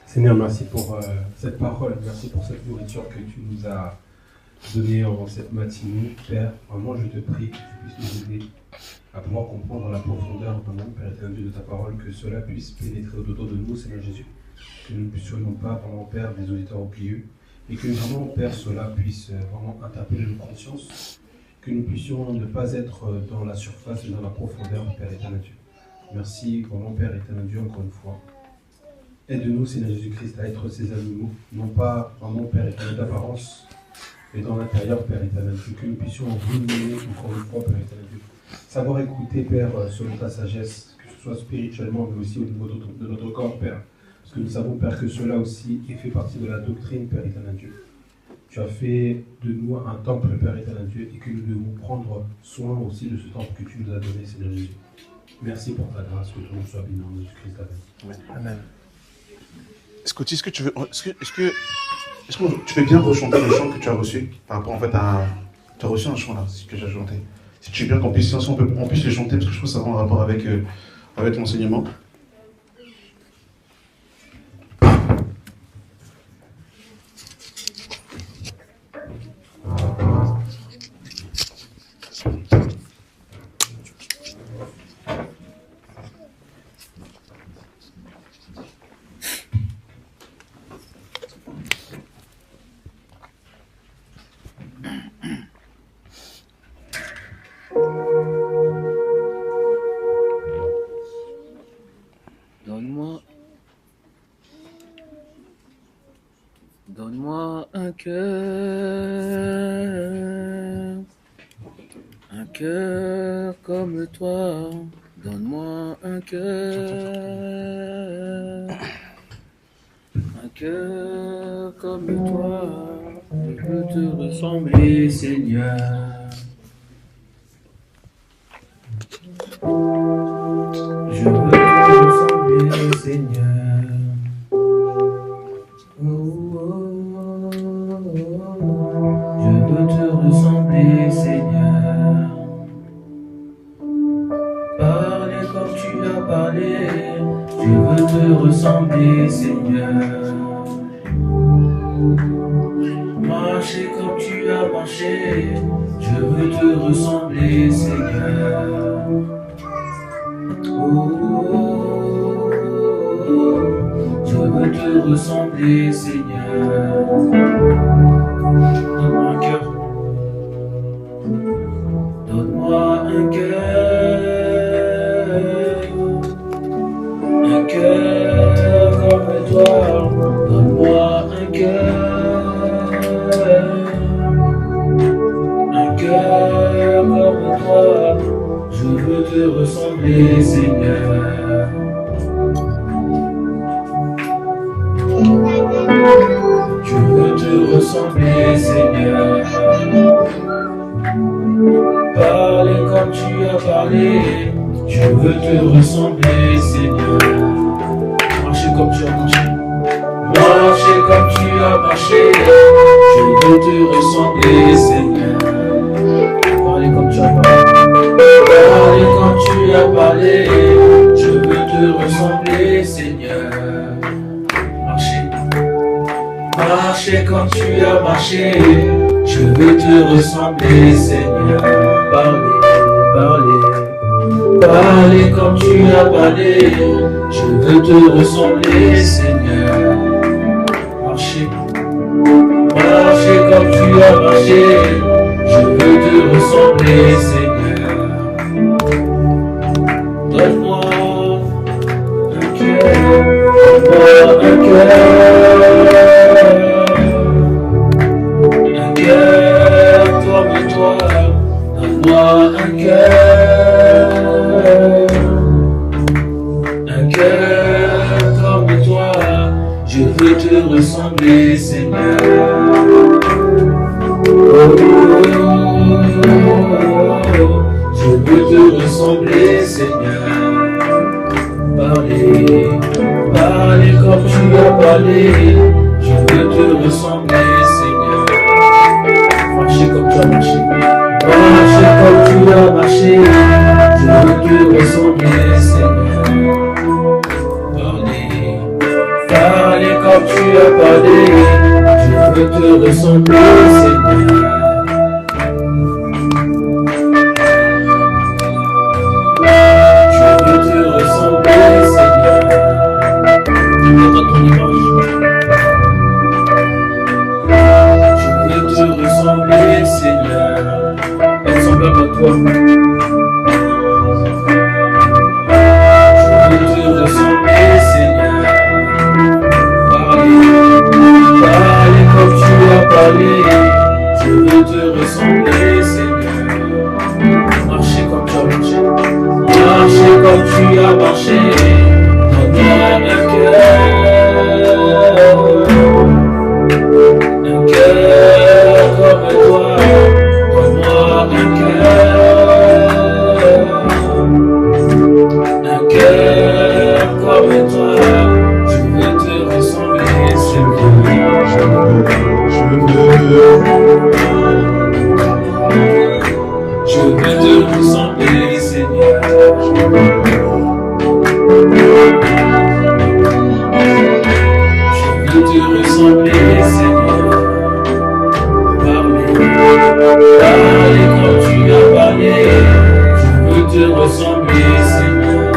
Seigneur, merci pour cette parole. Merci pour cette nourriture que tu nous as donnée en cette matinée. Père, vraiment, je te prie que tu puisses nous aider à pouvoir comprendre la profondeur, vraiment, Père éternel Dieu, de ta parole, que cela puisse pénétrer autour de nous, Seigneur Jésus. Que nous ne puissions pas, vraiment, Père, des auditeurs oublieux, et que vraiment, Père, cela puisse vraiment interpeller nos consciences, que nous puissions ne pas être dans la surface et dans la profondeur, Père éternel Dieu. Merci, vraiment, Père éternel Dieu, encore une fois. Aide-nous, Seigneur Jésus-Christ, à être ces animaux, non pas vraiment, Père éternel, d'apparence, mais dans l'intérieur, Père éternel Dieu, que nous puissions vous mener encore une fois, Père éternel Dieu. Savoir écouter, Père, selon ta sagesse, que ce soit spirituellement, mais aussi au niveau de notre corps, Père. Parce que nous savons, Père, que cela aussi fait partie de la doctrine, Père éternel Dieu. Tu as fait de nous un temple, Père éternel Dieu, et que nous devons prendre soin aussi de ce temple que tu nous as donné, Seigneur Jésus. Merci pour ta grâce, que ton nom soit béni en Jésus-Christ. Amen. Scotty, est-ce que tu veux bien rechanter le chant que tu as reçu par rapport en fait à... Tu as reçu un chant là, que j'ai chanté. Si tu veux bien qu'on puisse, si on puisse le chanter, parce que je trouve que ça a un rapport avec l'enseignement. Donne-moi un cœur comme toi. Donne-moi un cœur cœur comme toi, je veux te ressembler, Seigneur. Je veux te ressembler, Seigneur. Je veux te ressembler, Seigneur. Parler comme tu as parlé, je veux te ressembler, Seigneur. Marcher comme tu as marché, je veux te ressembler, Seigneur. Je veux te ressembler, Seigneur. Donne-moi un cœur. Donne-moi un cœur comme toi. Donne-moi un cœur comme toi. Je veux te ressembler, Seigneur. Je veux te ressembler, Seigneur. Parler comme tu as parlé, je veux te ressembler, Seigneur. Marcher comme tu as marché, marcher comme tu as marché, je veux te ressembler, Seigneur. Parler comme tu as parlé, comme tu as parlé, je veux te ressembler, Seigneur. Marcher comme tu as marché, je veux te ressembler, Seigneur. Parler comme tu as parlé, je veux te ressembler, Seigneur. Marcher comme tu as marché, je veux te ressembler, Seigneur. Donne-moi un cœur, un cœur comme toi. Donne-moi un cœur comme toi. Je veux te ressembler, Seigneur. Je veux te ressembler, Seigneur. Parler comme tu as parlé, je veux te ressembler, Seigneur. Marcher comme tu as marché, marcher comme tu as marché, je veux te ressembler, Seigneur. Parler comme tu as parlé, je veux te ressembler, Seigneur. Seigneur, être semblable à toi. Je veux te ressembler, Seigneur. Parler comme tu as parlé. Je veux te ressembler, Seigneur. Marcher comme tu as marché. Marcher comme tu as marché. Donne-moi un cœur comme toi. Donne-moi un cœur comme toi. Je veux te ressembler, Seigneur. Je veux te ressembler, Seigneur. Je veux te ressembler, Seigneur. Parler comme tu as parlé, je veux te ressembler, Seigneur.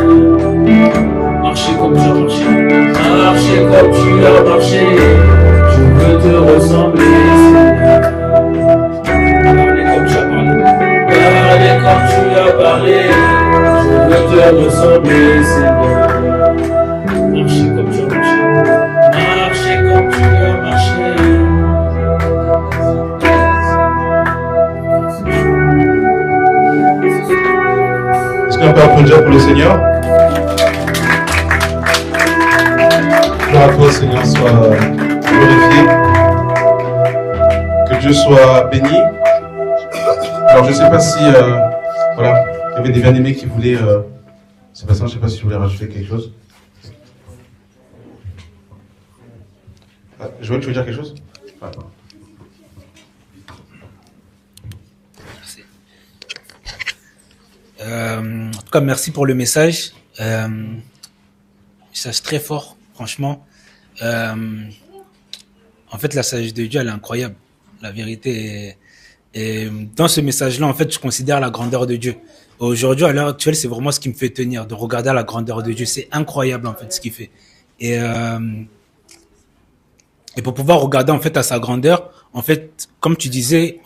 Marcher comme tu as marché, marcher comme tu as marché, je veux te ressembler, Seigneur. Parler comme tu as parlé, je veux te ressembler, Seigneur. Marcher comme tu as marché, marcher comme tu as marché. Est-ce qu'on peut applaudir pour le Seigneur? Gloire à toi, Seigneur, soit glorifié. Que Dieu soit béni. Alors je ne sais pas si voilà, il y avait des bien-aimés qui voulaient. Sébastien, je ne sais pas si tu voulais rajouter quelque chose. Joël, tu veux dire quelque chose? En tout cas, merci pour le message. Message très fort, franchement. En fait, la sagesse de Dieu, elle est incroyable. La vérité est... Et dans ce message-là, en fait, je considère la grandeur de Dieu. Aujourd'hui, à l'heure actuelle, c'est vraiment ce qui me fait tenir, de regarder la grandeur de Dieu. C'est incroyable, en fait, ce qu'il fait. Et pour pouvoir regarder, en fait, à sa grandeur, en fait, comme tu disais,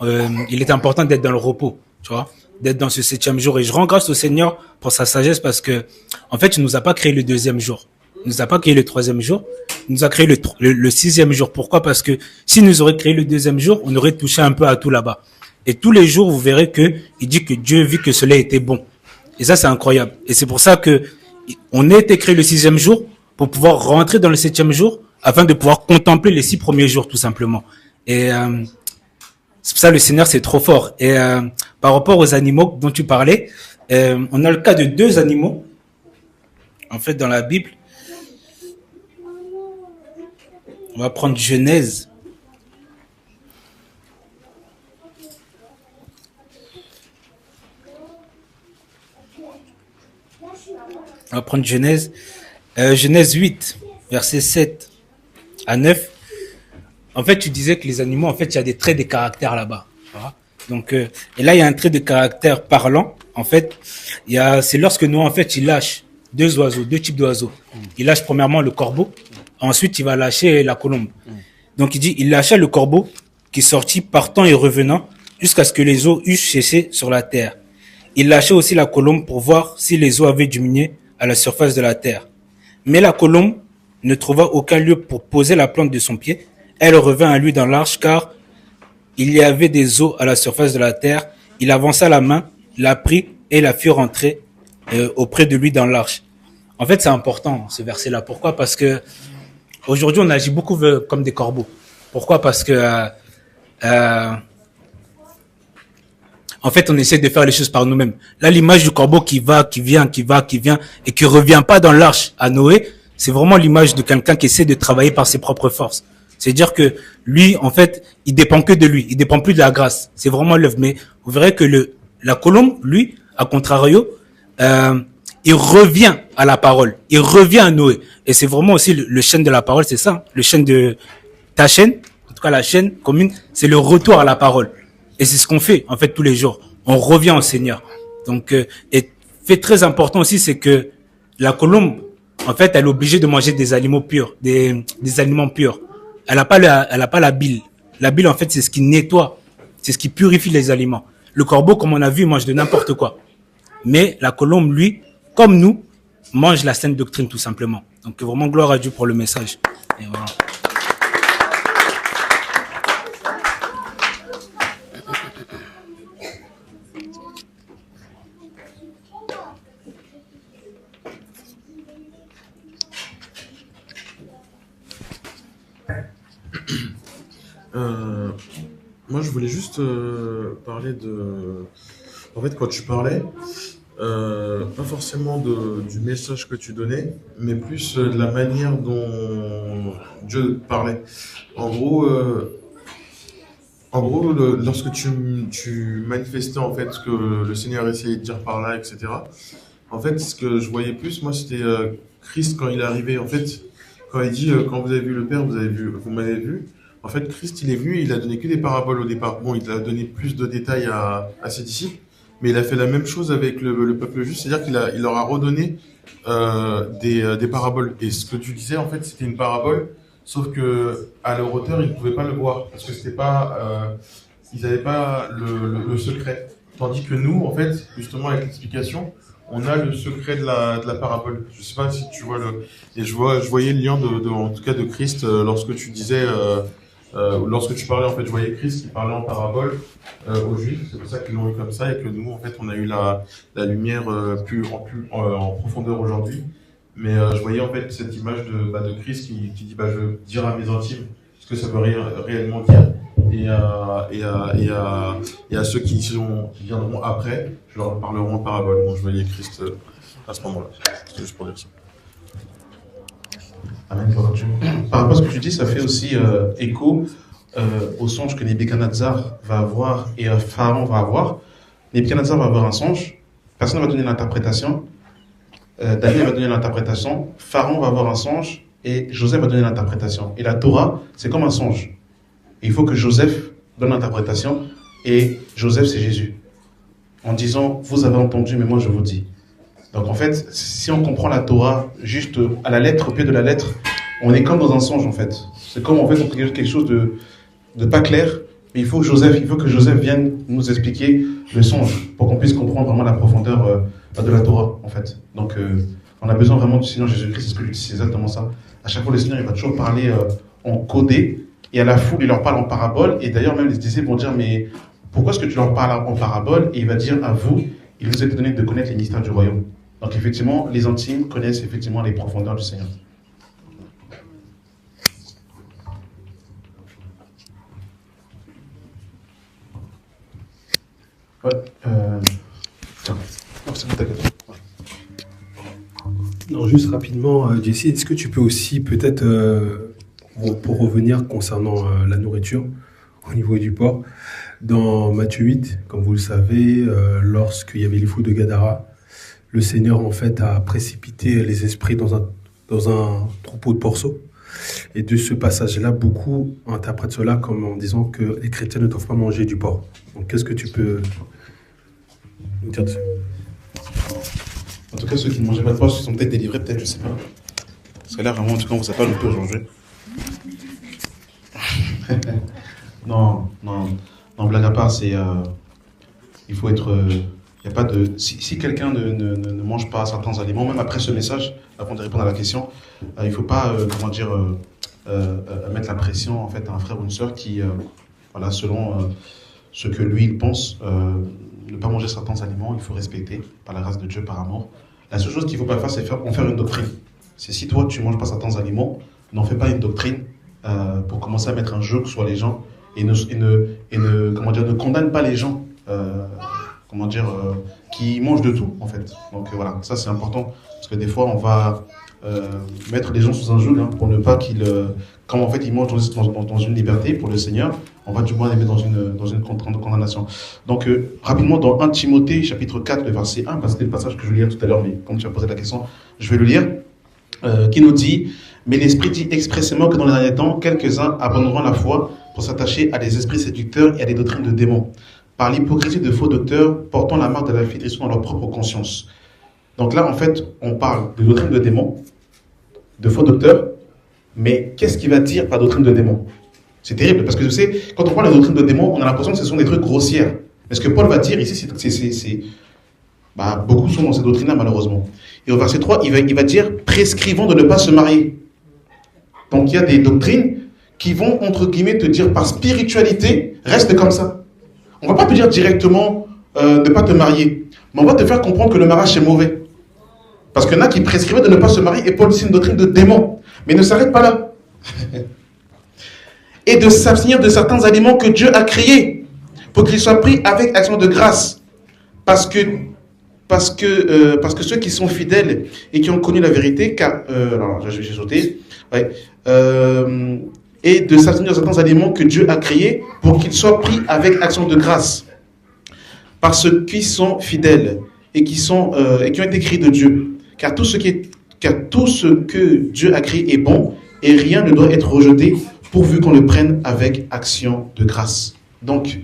il est important d'être dans le repos, tu vois, d'être dans ce 7e jour. Et je rends grâce au Seigneur pour sa sagesse parce que, en fait, il nous a pas créé le 2e jour. Il nous a pas créé le 3e jour. Il nous a créé le 6e jour. Pourquoi? Parce que s'il nous aurait créé le 2e jour, on aurait touché un peu à tout là-bas. Et tous les jours, vous verrez que il dit que Dieu vit que cela était bon. Et ça, c'est incroyable. Et c'est pour ça que on a été créé le 6e jour pour pouvoir rentrer dans le 7e jour afin de pouvoir contempler les 6 premiers jours, tout simplement. Et c'est pour ça le Seigneur, c'est trop fort. Et par rapport aux animaux dont tu parlais, on a le cas de 2 animaux, en fait, dans la Bible. On va prendre Genèse. On va prendre Genèse 8, versets 7 à 9. En fait, tu disais que les animaux, en fait, il y a des traits de caractère là-bas. Voilà. Donc, et là, il y a un trait de caractère parlant. En fait, c'est lorsque Noé, en fait, il lâche 2 types d'oiseaux. Il lâche premièrement le corbeau. Ensuite, il va lâcher la colombe. Donc, il dit, il lâcha le corbeau qui sortit partant et revenant jusqu'à ce que les eaux eussent cessé sur la terre. Il lâcha aussi la colombe pour voir si les eaux avaient diminué à la surface de la terre. Mais la colombe ne trouva aucun lieu pour poser la plante de son pied. Elle revint à lui dans l'arche car il y avait des eaux à la surface de la terre. Il avança la main, la prit et la fit rentrer auprès de lui dans l'arche. En fait, c'est important ce verset-là. Pourquoi? Parce que aujourd'hui, on agit beaucoup comme des corbeaux. Pourquoi? Parce que en fait, on essaie de faire les choses par nous-mêmes. Là, l'image du corbeau qui vient, et qui revient pas dans l'arche à Noé, c'est vraiment l'image de quelqu'un qui essaie de travailler par ses propres forces. C'est-à-dire que lui, en fait, il dépend que de lui. Il dépend plus de la grâce. C'est vraiment l'œuvre. Mais vous verrez que la colombe, lui, à contrario, il revient à la parole. Il revient à Noé. Et c'est vraiment aussi le chêne de la parole, c'est ça. Le chêne de ta chaîne, en tout cas la chaîne commune, c'est le retour à la parole. Et c'est ce qu'on fait, en fait, tous les jours. On revient au Seigneur. Donc, et fait très important aussi, c'est que la colombe, en fait, elle est obligée de manger des aliments purs, des aliments purs. Elle n'a pas la bile. La bile, en fait, c'est ce qui nettoie. C'est ce qui purifie les aliments. Le corbeau, comme on a vu, mange de n'importe quoi. Mais la colombe, lui, comme nous, mange la sainte doctrine, tout simplement. Donc, vraiment, gloire à Dieu pour le message. Et voilà. Moi, je voulais juste parler de... En fait, quand tu parlais, pas forcément du message que tu donnais, mais plus de la manière dont Dieu parlait. En gros, lorsque tu manifestais en fait ce que le Seigneur essayait de dire par là, etc. En fait, ce que je voyais plus, moi, c'était Christ quand il est arrivé. En fait, quand il dit quand vous avez vu le Père, vous m'avez vu. En fait, Christ, il est venu, il a donné que des paraboles au départ. Bon, il a donné plus de détails à ses disciples, mais il a fait la même chose avec le peuple juif, c'est-à-dire il leur a redonné des paraboles. Et ce que tu disais, en fait, c'était une parabole, sauf que à leur auteur, ils ne pouvaient pas le voir, parce que c'était pas, ils n'avaient pas le secret. Tandis que nous, en fait, justement, avec l'explication, on a le secret de la parabole. Je sais pas si tu vois et je voyais le lien en tout cas de Christ lorsque tu disais. Lorsque tu parlais, en fait, je voyais Christ qui parlait en parabole aux Juifs. C'est pour ça qu'ils l'ont eu comme ça et que nous, en fait, on a eu la lumière en profondeur aujourd'hui. Mais je voyais en fait cette image de Christ qui dit, je veux dire à mes intimes ce que ça veut réellement dire. Et à ceux qui viendront après, je leur parlerai en parabole. Bon, je voyais Christ à ce moment-là. C'est juste pour dire ça. Amen. Par rapport à ce que tu dis, ça fait aussi écho au songe que Nebuchadnezzar va avoir et Pharaon va avoir. Nebuchadnezzar va avoir un songe, personne ne va donner l'interprétation, Daniel va donner l'interprétation, Pharaon va avoir un songe et Joseph va donner l'interprétation. Et la Torah, c'est comme un songe. Et il faut que Joseph donne l'interprétation et Joseph, c'est Jésus. En disant, vous avez entendu, mais moi je vous dis. Donc en fait, si on comprend la Torah juste à la lettre, au pied de la lettre, on est comme dans un songe en fait. C'est comme en fait on fait quelque chose de pas clair, mais il faut que Joseph vienne nous expliquer le songe pour qu'on puisse comprendre vraiment la profondeur de la Torah en fait. Donc on a besoin vraiment du Seigneur Jésus-Christ, c'est ce que je dis, c'est exactement ça. À chaque fois le Seigneur il va toujours parler en codé et à la foule il leur parle en parabole et d'ailleurs même les disciples vont dire mais pourquoi est-ce que tu leur parles en parabole? Et il va dire à vous, il vous a été donné de connaître les mystères du royaume. Donc effectivement, les intimes connaissent effectivement les profondeurs du Seigneur. Ouais. Non, c'est bon, t'inquiète. Non, juste rapidement, Jesse, est-ce que tu peux aussi peut-être, pour revenir concernant la nourriture au niveau du porc, dans Matthieu 8, comme vous le savez, lorsqu'il y avait les fous de Gadara, le Seigneur en fait a précipité les esprits dans un troupeau de porceaux. Et de ce passage-là, beaucoup interprètent cela comme en disant que les chrétiens ne doivent pas manger du porc. Donc qu'est-ce que tu peux nous dire dessus? En tout cas, ceux qui ne mangeaient pas de porc sont peut-être délivrés, peut-être, je ne sais pas. Parce que là, vraiment, en tout cas, on ne vous a pas non plus aujourd'hui. Non, blague à part, c'est... il faut être... y a pas de... Si quelqu'un ne mange pas certains aliments, même après ce message, avant de répondre à la question, il ne faut pas, mettre la pression en fait, à un frère ou une sœur qui, voilà, selon ce que lui, il pense, ne pas manger certains aliments, il faut respecter, par la grâce de Dieu, par amour. La seule chose qu'il ne faut pas faire, c'est en faire une doctrine. C'est si toi, tu ne manges pas certains aliments, n'en fais pas une doctrine pour commencer à mettre un jeu sur les gens et ne condamne pas les gens qui mangent de tout, en fait. Donc voilà, ça c'est important, parce que des fois, on va mettre les gens sous un joug pour ne pas qu'ils... comme en fait, ils mangent dans une liberté pour le Seigneur, on va du moins les mettre dans une condamnation. Donc, rapidement, dans 1 Timothée, chapitre 4, le verset 1, parce que c'était le passage que je lire tout à l'heure, mais comme tu as posé la question, je vais le lire, qui nous dit « Mais l'Esprit dit expressément que dans les derniers temps, quelques-uns abandonneront la foi pour s'attacher à des esprits séducteurs et à des doctrines de démons, par l'hypocrisie de faux docteurs portant la marque de la fidélité dans leur propre conscience. » Donc là, en fait, on parle de doctrine de démons, de faux docteurs, mais qu'est-ce qu'il va dire par doctrine de démons? C'est terrible, parce que je sais, quand on parle de doctrine de démons, on a l'impression que ce sont des trucs grossières. Mais ce que Paul va dire ici, beaucoup sont dans ces doctrines-là, malheureusement. Et au verset 3, il va dire « prescrivant de ne pas se marier ». Donc il y a des doctrines qui vont, entre guillemets, te dire par spiritualité, reste comme ça. On ne va pas te dire directement de ne pas te marier, mais on va te faire comprendre que le mariage c'est mauvais. Parce qu'il y en a qui prescrivaient de ne pas se marier, et Paul dit c'est une doctrine de démon. Mais ne s'arrête pas là. Et de s'abstenir de certains aliments que Dieu a créés, pour qu'ils soient pris avec action de grâce. Parce que ceux qui sont fidèles et qui ont connu la vérité, j'ai sauté, et de s'abstenir de certains aliments que Dieu a créés, pour qu'ils soient pris avec action de grâce. Par ceux qui sont fidèles et qui ont été créés de Dieu. Car tout ce que Dieu a créé est bon, et rien ne doit être rejeté, pourvu qu'on le prenne avec action de grâce. Donc,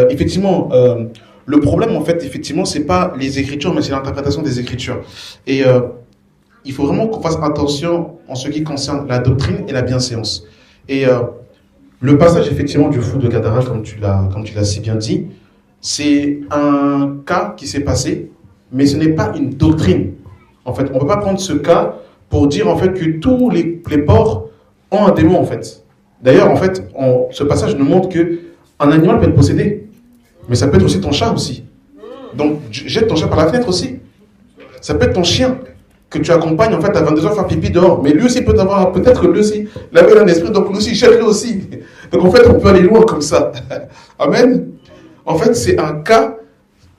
effectivement, le problème, en fait, effectivement, c'est pas les Écritures, mais c'est l'interprétation des Écritures. Et il faut vraiment qu'on fasse attention en ce qui concerne la doctrine et la bienséance. Et le passage, effectivement, du fou de Gadara, comme tu l'as si bien dit, c'est un cas qui s'est passé, mais ce n'est pas une doctrine. En fait, on ne peut pas prendre ce cas pour dire en fait que tous les porcs ont un démon, en fait. D'ailleurs, en fait, ce passage nous montre qu'un animal peut être possédé, mais ça peut être aussi ton chat aussi. Donc, jette ton chat par la fenêtre aussi. Ça peut être ton chien. que tu accompagnes en fait à 22h faire pipi dehors. Mais lui aussi peut avoir, peut-être que lui aussi, il avait un esprit, donc lui aussi, jette-le aussi. Donc en fait, on peut aller loin comme ça. Amen. En fait, c'est un cas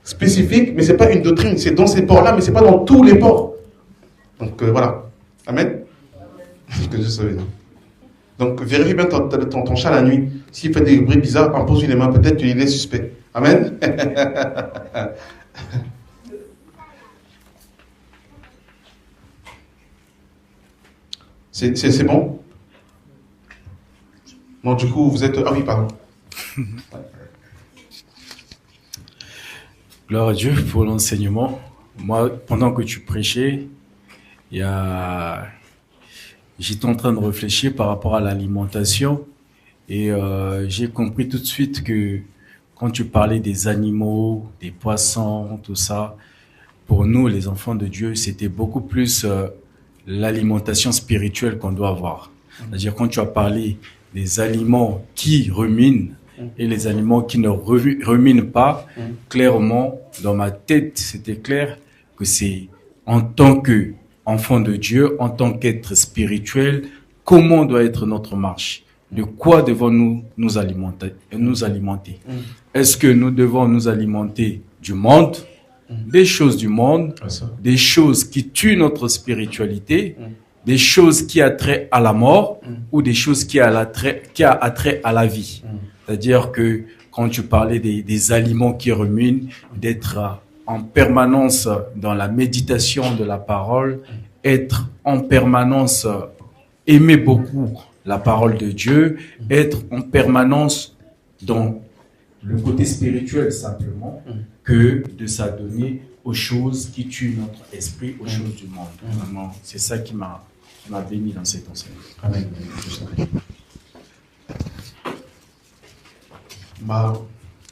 spécifique, mais c'est pas une doctrine. C'est dans ces ports-là, mais c'est pas dans tous les ports. Donc voilà. Amen. Que Dieu soit béni. Donc vérifie bien ton chat la nuit. S'il fait des bruits bizarres, impose-lui les mains, peut-être qu'il est suspect. Amen. C'est bon? Non, du coup, vous êtes... Ah oui, pardon. Gloire à Dieu pour l'enseignement. Moi, pendant que tu prêchais, j'étais en train de réfléchir par rapport à l'alimentation et j'ai compris tout de suite que quand tu parlais des animaux, des poissons, tout ça, pour nous, les enfants de Dieu, c'était beaucoup plus l'alimentation spirituelle qu'on doit avoir. C'est-à-dire quand tu as parlé des aliments qui ruminent et les aliments qui ne ruminent pas, clairement, dans ma tête, c'était clair que c'est en tant qu'enfant de Dieu, en tant qu'être spirituel, comment doit être notre marche? De quoi devons-nous nous alimenter? Est-ce que nous devons nous alimenter du monde, des choses du monde, des choses qui tuent notre spiritualité, des choses qui a trait à la mort ou des choses qui a attrait à la vie? C'est-à-dire que quand tu parlais des aliments qui ruminent, d'être en permanence dans la méditation de la parole, être en permanence, aimer beaucoup la parole de Dieu, être en permanence dans le côté spirituel simplement, que de s'adonner aux choses qui tuent notre esprit, aux choses du monde. Vraiment, c'est ça qui m'a béni dans cet enseignement. Amen.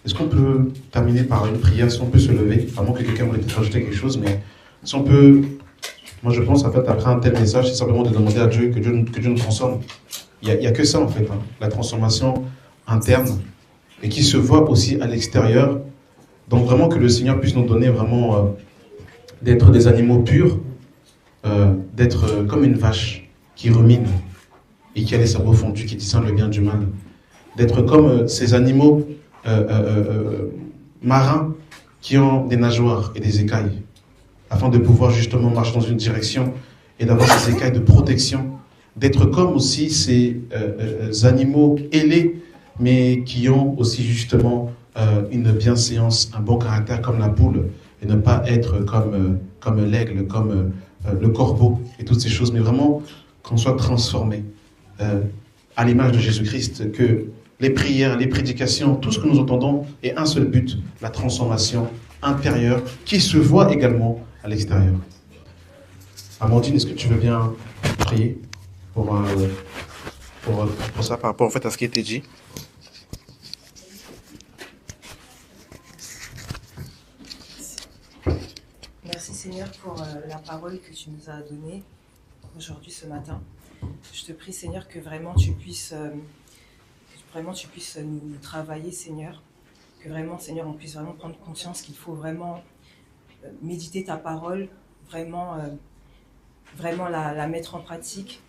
Est-ce qu'on peut terminer par une prière, si on peut se lever, à moins que quelqu'un voulait peut-être rajouter quelque chose, mais si on peut, moi je pense en fait après un tel message, c'est simplement de demander à Dieu que Dieu nous transforme. Il y a que ça en fait, la transformation interne, et qui se voit aussi à l'extérieur. Donc vraiment que le Seigneur puisse nous donner vraiment d'être des animaux purs, d'être comme une vache qui rumine et qui a les cerveaux fondus, qui discerne le bien du mal. D'être comme ces animaux marins qui ont des nageoires et des écailles, afin de pouvoir justement marcher dans une direction et d'avoir ces écailles de protection. D'être comme aussi ces animaux ailés, mais qui ont aussi justement une bienséance, un bon caractère comme la poule, et ne pas être comme l'aigle, comme le corbeau et toutes ces choses, mais vraiment qu'on soit transformé à l'image de Jésus-Christ, que les prières, les prédications, tout ce que nous entendons ait un seul but, la transformation intérieure qui se voit également à l'extérieur. Amandine, est-ce que tu veux bien prier pour ça par rapport en fait à ce qui a été dit? Merci Seigneur pour la parole que tu nous as donnée aujourd'hui, ce matin. Je te prie Seigneur que vraiment tu puisses nous travailler Seigneur. Que vraiment Seigneur on puisse vraiment prendre conscience qu'il faut vraiment méditer ta parole, vraiment la mettre en pratique.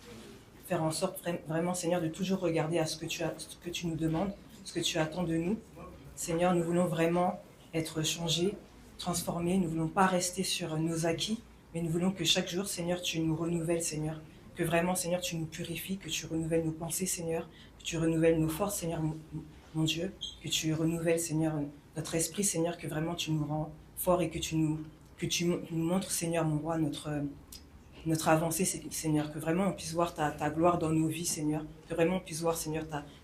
Faire en sorte vraiment Seigneur de toujours regarder à ce que tu nous demandes, ce que tu attends de nous. Seigneur, nous voulons vraiment être changés, transformés. Nous ne voulons pas rester sur nos acquis, mais nous voulons que chaque jour, Seigneur, tu nous renouvelles, Seigneur. Que vraiment, Seigneur, tu nous purifies, que tu renouvelles nos pensées, Seigneur. Que tu renouvelles nos forces, Seigneur, mon Dieu. Que tu renouvelles, Seigneur, notre esprit, Seigneur. Que vraiment, tu nous rends forts et que tu nous montres, Seigneur, mon roi, notre avancée, Seigneur. Que vraiment, on puisse voir ta gloire dans nos vies, Seigneur. Que vraiment, on puisse voir, Seigneur,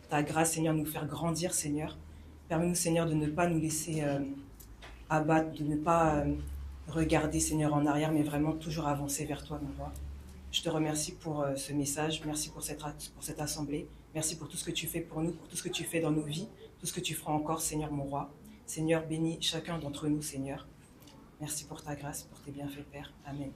ta grâce, Seigneur, nous faire grandir, Seigneur. Permets-nous, Seigneur, de ne pas nous laisser abattre, de ne pas regarder, Seigneur, en arrière, mais vraiment toujours avancer vers toi, mon roi. Je te remercie pour ce message, merci pour cette assemblée, merci pour tout ce que tu fais pour nous, pour tout ce que tu fais dans nos vies, tout ce que tu feras encore, Seigneur, mon roi. Seigneur, bénis chacun d'entre nous, Seigneur. Merci pour ta grâce, pour tes bienfaits, Père. Amen.